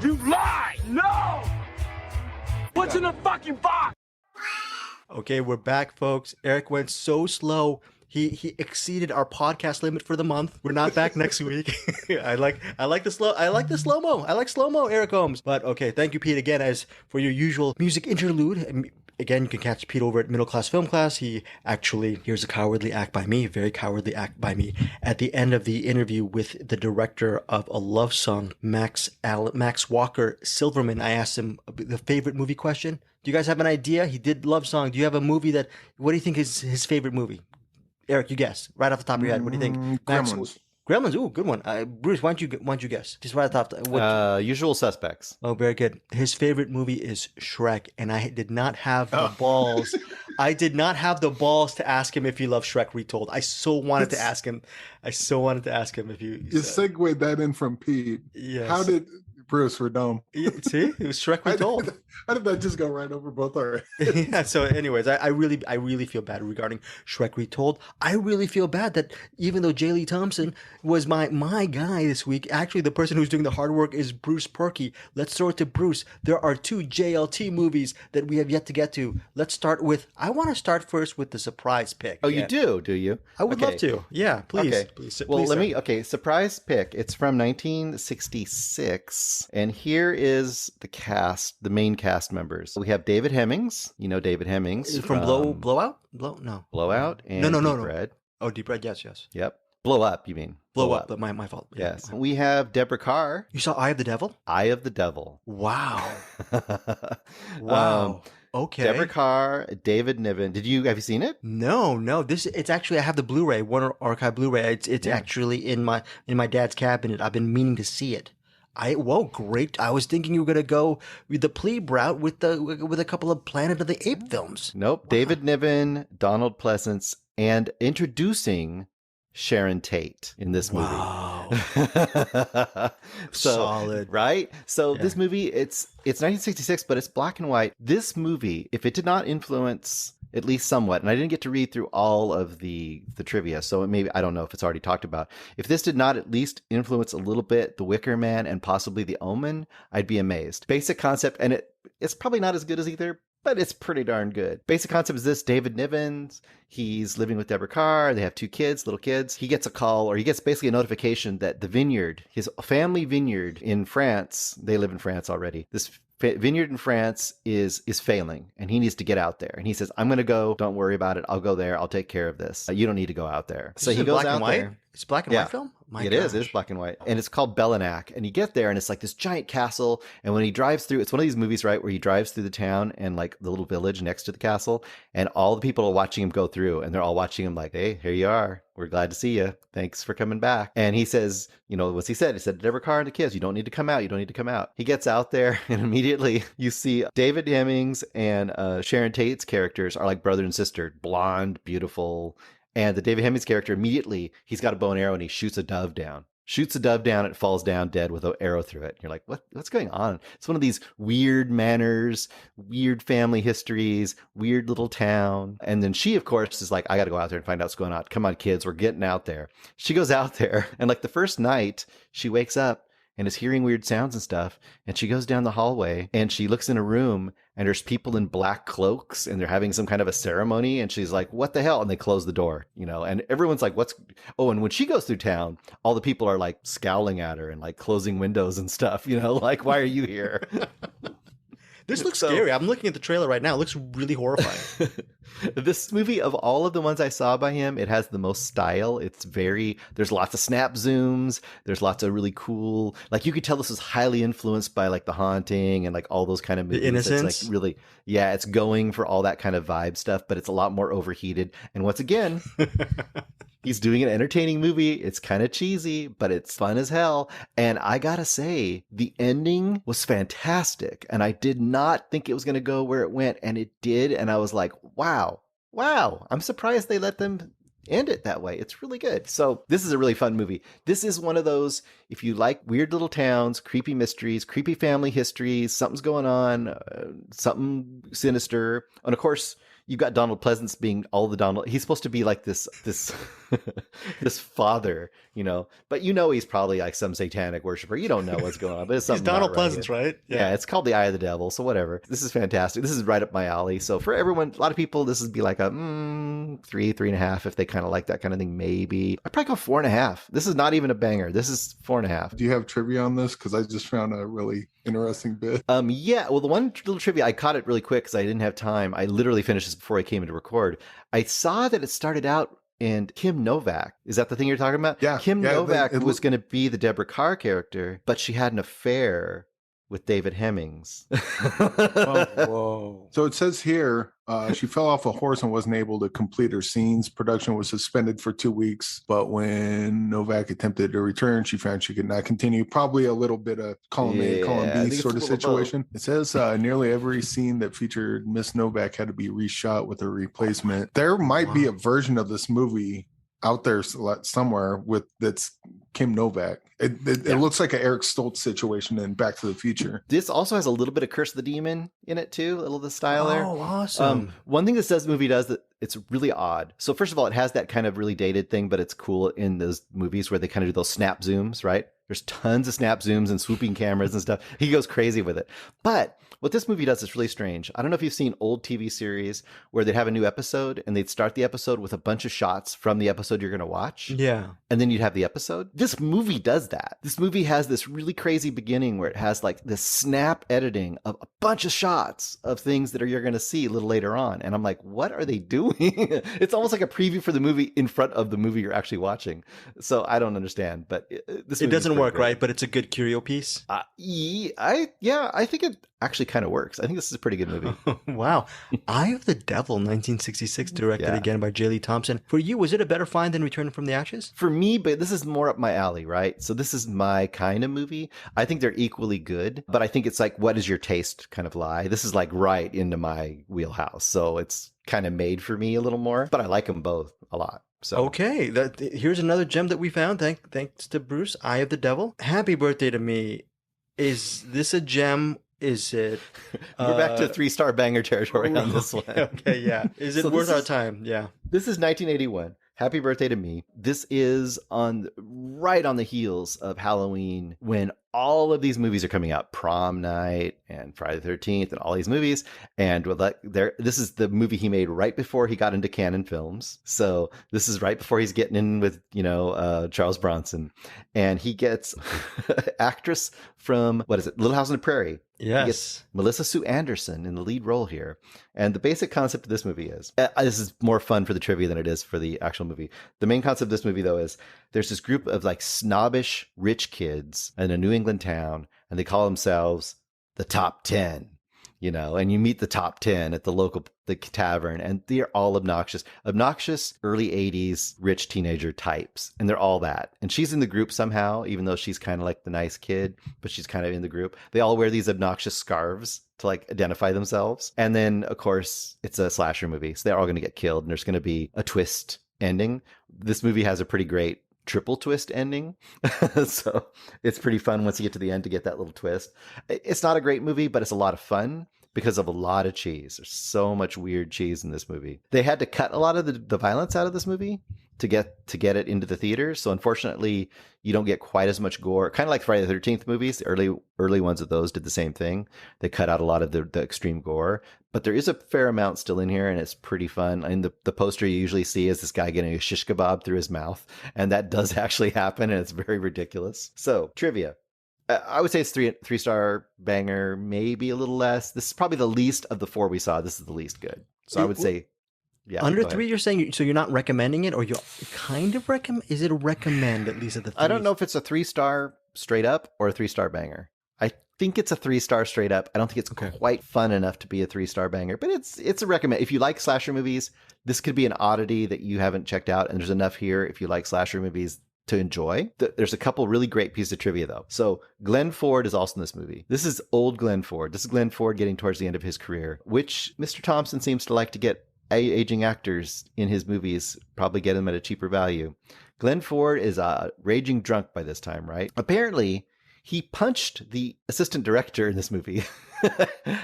You lie! No! What's in the fucking box? Okay, we're back, folks. Eric went so slow. He exceeded our podcast limit for the month. We're not back next week. I like the slow-mo. I like slow-mo, Eric Holmes. But okay, thank you, Pete, again, as for your usual music interlude. Again, you can catch Pete over at Middle Class Film Class. He actually, here's a cowardly act by me, very cowardly act by me. At the end of the interview with the director of A Love Song, Max Walker Silverman, I asked him the favorite movie question. Do you guys have an idea? He did Love Song. Do you have a movie what do you think is his favorite movie? Eric, you guess. Right off the top of your head, what do you think? Gremlins. Gremlins, ooh, good one. Bruce, why don't you guess? Just right off the top. Usual Suspects. Oh, very good. His favorite movie is Shrek, and I did not have the balls. I did not have the balls to ask him if he loved Shrek Retold. I so wanted to ask him if you... You segued that in from Pete. Yes. How did... Bruce, we're dumb. See, it was Shrek Retold. How did that just go right over both our heads? Yeah, so anyways, I really feel bad regarding Shrek Retold. I really feel bad that even though J. Lee Thompson was my guy this week, actually the person who's doing the hard work is Bruce Purkey. Let's throw it to Bruce. There are 2 JLT movies that we have yet to get to. Let's start with, I want to start first with the surprise pick. Oh, you do you? I would love to. Yeah, please. Okay. Please, surprise pick. It's from 1966. And here is the cast, the main cast members. We have David Hemmings. You know David Hemmings from Blowout? Blowout and no. Deep Red. Oh, Deep Red, yes. Yep. Blow Up, you mean? Blow Up, but my fault. Yes. We have Deborah Carr. You saw Eye of the Devil? Eye of the Devil. Wow. Wow. Okay. Deborah Carr, David Niven. Have you seen it? No. It's actually, I have the Blu-ray, Warner Archive Blu-ray. It's actually in my dad's cabinet. I've been meaning to see it. Great. I was thinking you were going to go with the plebe route with a couple of Planet of the Apes films. Nope. Wow. David Niven, Donald Pleasance, and introducing Sharon Tate in this movie. Wow. Solid. Right? So this movie, it's 1966, but it's black and white. This movie, if it did not influence at least somewhat, and I didn't get to read through all of the trivia, so maybe, I don't know if it's already talked about. If this did not at least influence a little bit The Wicker Man and possibly The Omen, I'd be amazed. Basic concept, and it's probably not as good as either, but it's pretty darn good. Basic concept is this: David Nivens, he's living with Deborah Carr. They have 2 kids, little kids. He gets a call, or he gets basically a notification that the vineyard, his family vineyard in France, they live in France already. This vineyard in France is failing, and he needs to get out there. And he says, I'm going to go. Don't worry about it. I'll go there. I'll take care of this. You don't need to go out there. So he goes out there. It's black and white film? It is black and white. And it's called Bellenac. And you get there and it's like this giant castle. And when he drives through, it's one of these movies, right, where he drives through the town and like the little village next to the castle. And all the people are watching him go through. And they're all watching him like, hey, here you are. We're glad to see you. Thanks for coming back. And he says, what's he said? He said, Deborah Carr and the kids, you don't need to come out. You don't need to come out. He gets out there and immediately you see David Hemmings and Sharon Tate's characters are like brother and sister, blonde, beautiful. And the David Hemmings character, immediately, he's got a bow and arrow and he shoots a dove down. It falls down dead with an arrow through it. And you're like, what's going on? It's one of these weird manners, weird family histories, weird little town. And then she, of course, is like, I got to go out there and find out what's going on. Come on, kids, we're getting out there. She goes out there. And like the first night, she wakes up and is hearing weird sounds and stuff. And she goes down the hallway and she looks in a room and there's people in black cloaks and they're having some kind of a ceremony. And she's like, what the hell? And they close the door, and everyone's like, and when she goes through town, all the people are like scowling at her and like closing windows and stuff, like, why are you here? This looks scary. I'm looking at the trailer right now. It looks really horrifying. This movie, of all of the ones I saw by him, it has the most style. There's lots of snap zooms. There's lots of really cool, like you could tell this is highly influenced by like The Haunting and like all those kind of movies. The Innocence. It's like really, it's going for all that kind of vibe stuff, but it's a lot more overheated. And once again, he's doing an entertaining movie. It's kind of cheesy, but it's fun as hell. And I gotta say, the ending was fantastic. And I did not think it was going to go where it went, and it did. And I was like, wow. I'm surprised they let them end it that way. It's really good. So this is a really fun movie. This is one of those, if you like weird little towns, creepy mysteries, creepy family histories, something's going on, something sinister. And of course, you've got Donald Pleasance being all the Donald. He's supposed to be like this this father, but he's probably like some satanic worshiper. You don't know what's going on, but it's something. He's Donald Pleasance, right? Yeah, it's called The Eye of the Devil. So whatever. This is fantastic. This is right up my alley. So for everyone, a lot of people, this would be like a 3.5 if they kind of like that kind of thing. Maybe I'd probably go 4.5. This is not even a banger. This is 4.5. Do you have trivia on this? Because I just found a really interesting bit. Yeah. Well, the one little trivia, I caught it really quick because I didn't have time. I literally finished this before I came in to record. I saw that it started out, and Kim Novak, is that the thing you're talking about? Yeah. Kim Novak was going to be the Deborah Carr character, but she had an affair with David Hemmings. Whoa. So it says here, she fell off a horse and wasn't able to complete her scenes. Production was suspended for 2 weeks, but when Novak attempted to return, she found she could not continue. Probably a little bit of column A, column B sort of situation. It says nearly every scene that featured Miss Novak had to be reshot with a replacement. There might be a version of this movie out there somewhere that's Kim Novak. It looks like an Eric Stoltz situation in Back to the Future. This also has a little bit of Curse of the Demon in it too, a little of the style there. Oh, awesome. One thing this movie does that it's really odd. So first of all, it has that kind of really dated thing, but it's cool in those movies where they kind of do those snap zooms, right? There's tons of snap zooms and swooping cameras and stuff. He goes crazy with it. But what this movie does is really strange. I don't know if you've seen old TV series where they'd have a new episode and they'd start the episode with a bunch of shots from the episode you're going to watch. Yeah. And then you'd have the episode. This movie does that. This movie has this really crazy beginning where it has like this snap editing of a bunch of shots of things that you're going to see a little later on. And I'm like, what are they doing? It's almost like a preview for the movie in front of the movie you're actually watching. So I don't understand, but it doesn't work, right? But it's a good curio piece. I think it actually kind of works. I think this is a pretty good movie. Wow. Eye of the Devil, 1966, directed again by J. Lee Thompson. For you, was it a better find than Return from the Ashes? For me, but this is more up my alley, right? So this is my kind of movie. I think they're equally good, but I think it's like, what is your taste kind of lie? This is like right into my wheelhouse. So it's kind of made for me a little more, but I like them both a lot. So. Okay, here's another gem that we found. Thanks to Bruce. Eye of the Devil. Happy Birthday to Me. Is this a gem? Is it? We're back to 3-star banger territory on this one. Okay, yeah. Is it worth our time? Yeah. This is 1981. Happy Birthday to Me. This is right on the heels of Halloween when all of these movies are coming out. Prom Night and Friday the 13th and all these movies. And this is the movie he made right before he got into canon films. So this is right before he's getting in with, Charles Bronson. And he gets actress from, Little House on the Prairie. Yes. He gets Melissa Sue Anderson in the lead role here. And the basic concept of this movie is, this is more fun for the trivia than it is for the actual movie. The main concept of this movie, though, is there's this group of like snobbish rich kids in a New England town, and they call themselves the Top 10. And you meet the top 10 at the tavern, and they're all obnoxious early 80s rich teenager types. And they're all that. And she's in the group somehow, even though she's kind of like the nice kid, but she's kind of in the group. They all wear these obnoxious scarves to like identify themselves. And then of course it's a slasher movie. So they're all going to get killed, and there's going to be a twist ending. This movie has a pretty great triple twist ending. So it's pretty fun once you get to the end to get that little twist. It's not a great movie, but it's a lot of fun because of a lot of cheese. There's so much weird cheese in this movie. They had to cut a lot of the violence out of this movie. to get it into the theaters. So unfortunately, you don't get quite as much gore. Kind of like Friday the 13th movies. The early ones of those did the same thing. They cut out a lot of the extreme gore, but there is a fair amount still in here, and it's pretty fun. And the poster you usually see is this guy getting a shish kebab through his mouth, and that does actually happen, and it's very ridiculous. So trivia. I would say it's three-star banger, maybe a little less. This is probably the least of the 4 we saw. This is the least good. So I would say, yeah. Under 3, you're saying, so you're not recommending it, or you kind of recommend? Is it a recommend at least at the 3? I don't know if it's a 3-star straight up or a 3-star banger. I think it's a 3-star straight up. I don't think it's quite fun enough to be a 3-star banger, but it's a recommend. If you like slasher movies, this could be an oddity that you haven't checked out, and there's enough here if you like slasher movies to enjoy. There's a couple really great pieces of trivia, though. So Glenn Ford is also in this movie. This is old Glenn Ford. This is Glenn Ford getting towards the end of his career, which Mr. Thompson seems to like to get aging actors in his movies, probably get them at a cheaper value. Glenn Ford is a raging drunk by this time, right? Apparently, he punched the assistant director in this movie.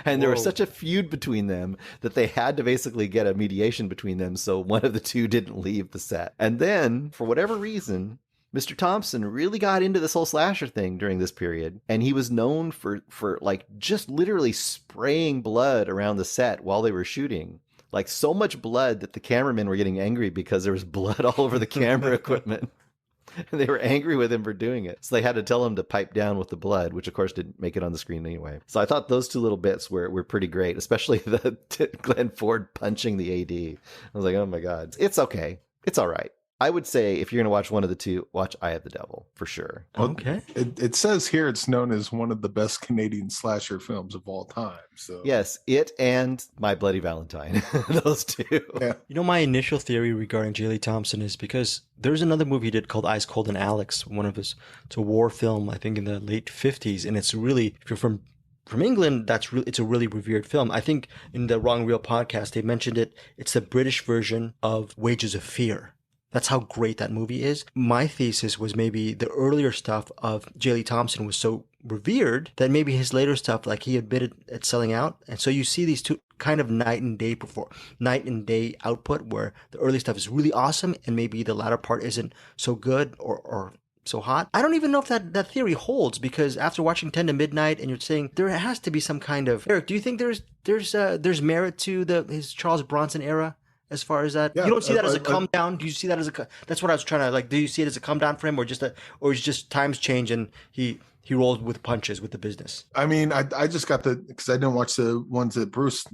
And there was such a feud between them that they had to basically get a mediation between them so one of the two didn't leave the set. And then, for whatever reason, Mr. Thompson really got into this whole slasher thing during this period, and he was known for like just literally spraying blood around the set while they were shooting. Like so much blood that the cameramen were getting angry because there was blood all over the camera equipment. And they were angry with him for doing it. So they had to tell him to pipe down with the blood, which of course didn't make it on the screen anyway. So I thought those two little bits were pretty great, especially the Glenn Ford punching the AD. I was like, oh my God. It's okay. It's all right. I would say if you're going to watch one of the two, watch Eye of the Devil for sure. Okay. It says here it's known as one of the best Canadian slasher films of all time. So yes, it and My Bloody Valentine, those two. Yeah. You know, my initial theory regarding J. Lee Thompson is because there's another movie he did called Ice Cold and Alex, it's a war film, I think in the late 50s. And it's really, if you're from England, it's a really revered film. I think in the Wrong Reel podcast, they mentioned it. It's the British version of Wages of Fear. That's how great that movie is. My thesis was maybe the earlier stuff of J. Lee Thompson was so revered that maybe his later stuff, like he admitted at selling out. And so you see these two kind of night and day output where the early stuff is really awesome and maybe the latter part isn't so good or so hot. I don't even know if that theory holds, because after watching 10 to Midnight and you're saying there has to be some kind of... Eric, do you think there's merit to his Charles Bronson era? As far as that, you don't see that as a come down. Do you see that as that's what I was trying to like. Do you see it as a come down for him, or is just times change and he rolls with punches with the business? I mean, I just got because I didn't watch the ones that Bruce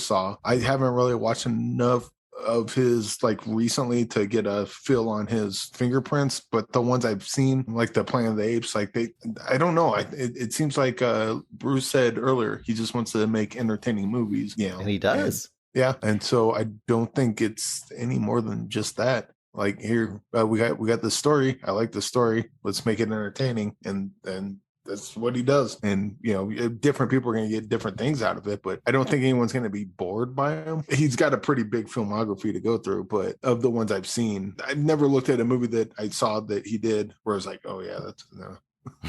saw. I haven't really watched enough of his like recently to get a feel on his fingerprints, but the ones I've seen, like the Planet of the Apes, like I don't know. It seems like Bruce said earlier, he just wants to make entertaining movies. And he does. Yeah, and so I don't think it's any more than just that. Like here, we got the story. I like the story. Let's make it entertaining, and that's what he does. And different people are going to get different things out of it, but I don't think anyone's going to be bored by him. He's got a pretty big filmography to go through, but of the ones I've seen, I've never looked at a movie that I saw that he did where I was like, oh yeah, that's no.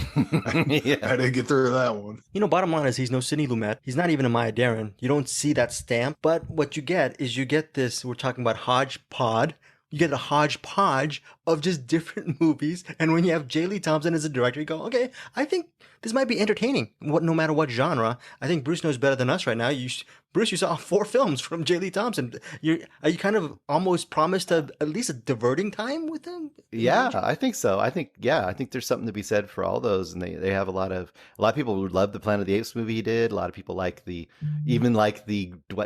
I didn't get through that one. Bottom line is he's no Sidney Lumet. He's not even a Maya Deren. You don't see that stamp. But what you get is this, we're talking about hodgepodge. You get a hodgepodge of just different movies. And when you have J. Lee Thompson as a director, you go, okay, I think this might be entertaining. No matter what genre. I think Bruce knows better than us right now. Bruce, you saw 4 films from J. Lee Thompson. Are you kind of almost promised at least a diverting time with him? Yeah, I think so. I think there's something to be said for all those, and they have a lot of people who love the Planet of the Apes movie he did. A lot of people like the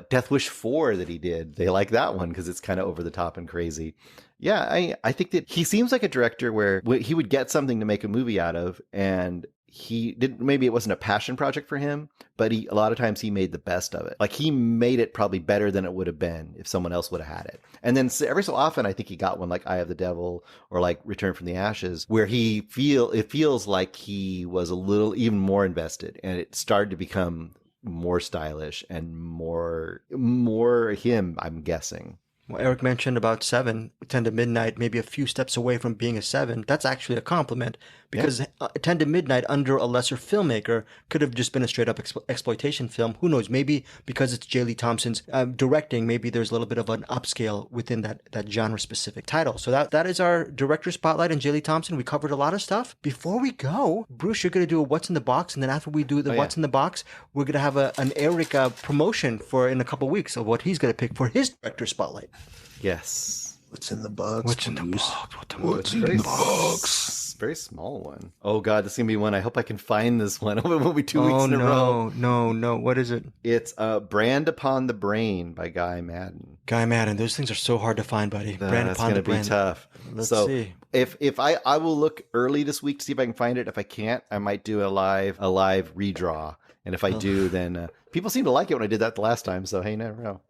Death Wish 4 that he did. They like that one because it's kind of over the top and crazy. Yeah, I think that he seems like a director where he would get something to make a movie out of, and he didn't, maybe it wasn't a passion project for him, but a lot of times he made the best of it. Like he made it probably better than it would have been if someone else would have had it. And then every so often, I think he got one like Eye of the Devil or like Return from the Ashes, where it feels like he was a little even more invested, and it started to become more stylish and more him, I'm guessing. Well, Eric mentioned about 7. 10 to Midnight maybe a few steps away from being a 7, that's actually a compliment, because 10 to Midnight under a lesser filmmaker could have just been a straight up exploitation film. Who knows? Maybe because it's J. Lee Thompson's directing, maybe there's a little bit of an upscale within that genre specific title. So that is our director spotlight on J. Lee Thompson. We covered a lot of stuff. Before we go, Bruce, you're going to do a What's in the Box, and then after we do the What's in the Box, we're going to have an Eric promotion for in a couple weeks of what he's going to pick for his director spotlight. Yes. What's in the box? What's in the box? What's in the box? Very small one. Oh God, this is gonna be one. I hope I can find this one. It won't be 2 weeks in a row. No. What is it? It's Brand Upon the Brain by Guy Madden. Guy Madden. Those things are so hard to find, buddy. Brand That's Upon gonna the Brain. be tough. Let's so see. If I will look early this week to see if I can find it. If I can't, I might do a live redraw. And if I do, then people seem to like it when I did that the last time. So hey, you never know.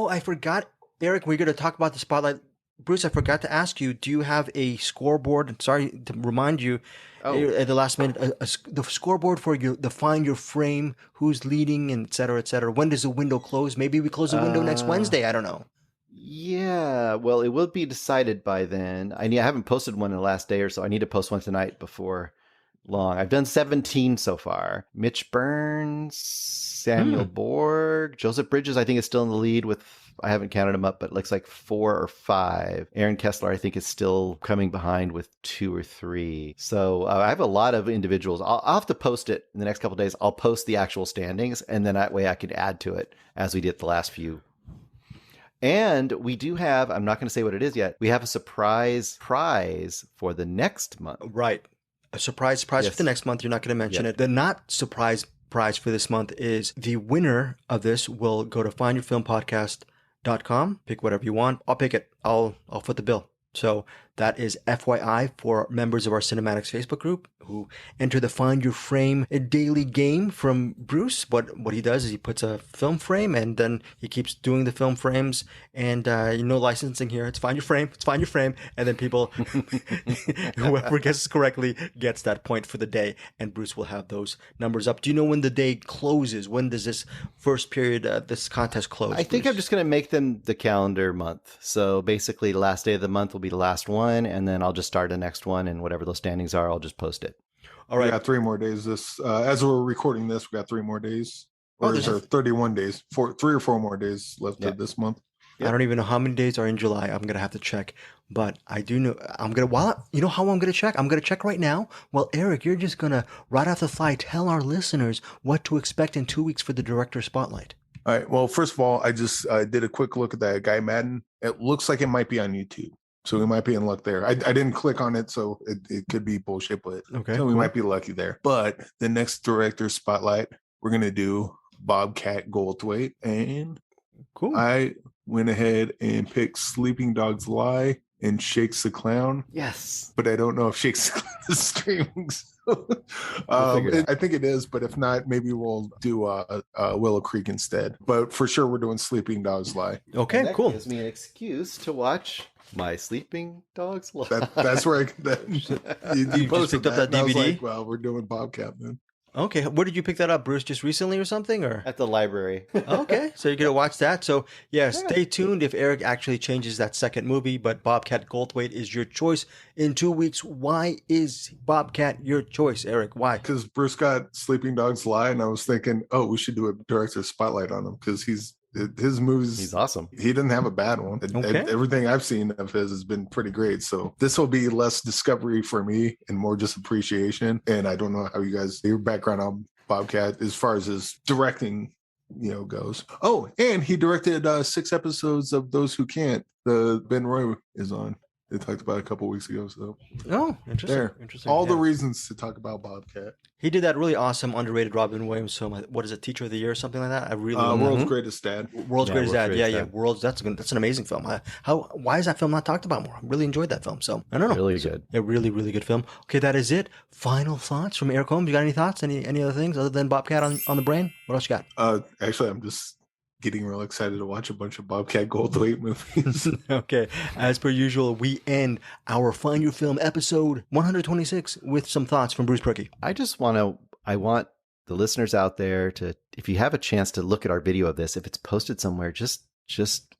I forgot, Eric. We're going to talk about the spotlight. Bruce, I forgot to ask you, do you have a scoreboard? Sorry to remind you at the last minute, the scoreboard for the Find Your Frame, who's leading, and et cetera, et cetera. When does the window close? Maybe we close the window next Wednesday. I don't know. Yeah, well, it will be decided by then. I haven't posted one in the last day or so. I need to post one tonight before long. I've done 17 so far. Mitch Burns, Samuel Borg, Joseph Bridges, I think is still in the lead with, I haven't counted them up, but it looks like 4 or 5. Aaron Kessler, I think, is still coming behind with 2 or 3. So I have a lot of individuals. I'll have to post it in the next couple of days. I'll post the actual standings, and then that way I could add to it as we did the last few. And we do have, I'm not going to say what it is yet, we have a surprise prize for the next month. Right. A surprise prize for the next month. You're not going to mention it. The not surprise prize for this month is the winner of this will go to findyourfilmpodcast.com. Pick whatever you want. I'll pick it. I'll foot the bill. So that is FYI for members of our Cinematics Facebook group who enter the Find Your Frame daily game from Bruce. What he does is he puts a film frame and then he keeps doing the film frames, and no licensing here. It's Find Your Frame. It's Find Your Frame. And then people, whoever guesses correctly gets that point for the day, and Bruce will have those numbers up. Do you know when the day closes? When does this first period, this contest close? I think I'm just going to make them the calendar month. So basically the last day of the month will be the last one, and then I'll just start the next one, and whatever those standings are, I'll just post it. All right. We got 3 more days. This as we're recording this, we got 3 more days. Or is there 31 days? 3 or 4 more days left of this month. I don't even know how many days are in July. I'm going to have to check. But I do know, you know how I'm going to check? I'm going to check right now. Well, Eric, you're just going to, right off the fly, tell our listeners what to expect in 2 weeks for the director spotlight. All right. Well, first of all, I just did a quick look at that Guy Madden. It looks like it might be on YouTube. So we might be in luck there. I didn't click on it, so it could be bullshit, but so we might be lucky there. But the next director spotlight, we're going to do Bobcat Goldthwait. And I went ahead and picked Sleeping Dogs Lie and Shakes the Clown. Yes. But I don't know if Shakes the Clown is streaming. So, I think it is, but if not, maybe we'll do Willow Creek instead. But for sure, we're doing Sleeping Dogs Lie. Okay, and that cool. gives me an excuse to watch My Sleeping Dogs Lie. That's where you posted up that DVD. I was like, well, we're doing Bobcat then. Okay, where did you pick that up, Bruce? Just recently or something, or at the library? Okay, so you're gonna watch that. So yeah, stay tuned if Eric actually changes that second movie. But Bobcat Goldthwait is your choice in 2 weeks. Why is Bobcat your choice, Eric? Why? Because Bruce got Sleeping Dogs Lie, and I was thinking, oh, we should do a director's spotlight on him because his movies, he's awesome. He didn't have a bad one. Everything I've seen of his has been pretty great. So this will be less discovery for me and more just appreciation. And I don't know how your background on Bobcat as far as his directing, goes. Oh, and he directed 6 episodes of Those Who Can't. The Ben Roy is on. They talked about a couple weeks ago. So interesting. Interesting. All the reasons to talk about Bobcat. He did that really awesome, underrated Robin Williams film. What is it, Teacher of the Year or something like that? I really World's Greatest Dad. World's Greatest Dad. Yeah. That's an amazing film. Why is that film not talked about more? I really enjoyed that film. So I don't know. Really good. A really, really good film. Okay, that is it. Final thoughts from Eric Holmes. You got any thoughts? Any other things other than Bobcat on the brain? What else you got? Actually, I'm just getting real excited to watch a bunch of Bobcat Goldthwait movies. Okay. As per usual, we end our Find Your Film episode 126 with some thoughts from Bruce Purkey. I want the listeners out there to, if you have a chance to look at our video of this, if it's posted somewhere, just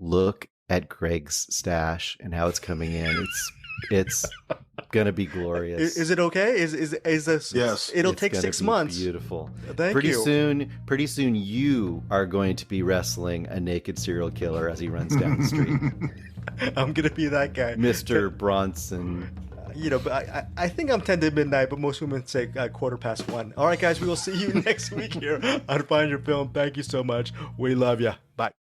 look at Greg's stash and how it's coming in. It's gonna be glorious. Is it okay? Is this? Yes. It'll take 6 months. Beautiful. Thank you. Pretty soon, you are going to be wrestling a naked serial killer as he runs down the street. I'm gonna be that guy, Mr. Bronson. You know, but I think I'm 10 to midnight, but most women say 1:15. All right, guys, we will see you next week here on Find Your Film. Thank you so much. We love you. Bye.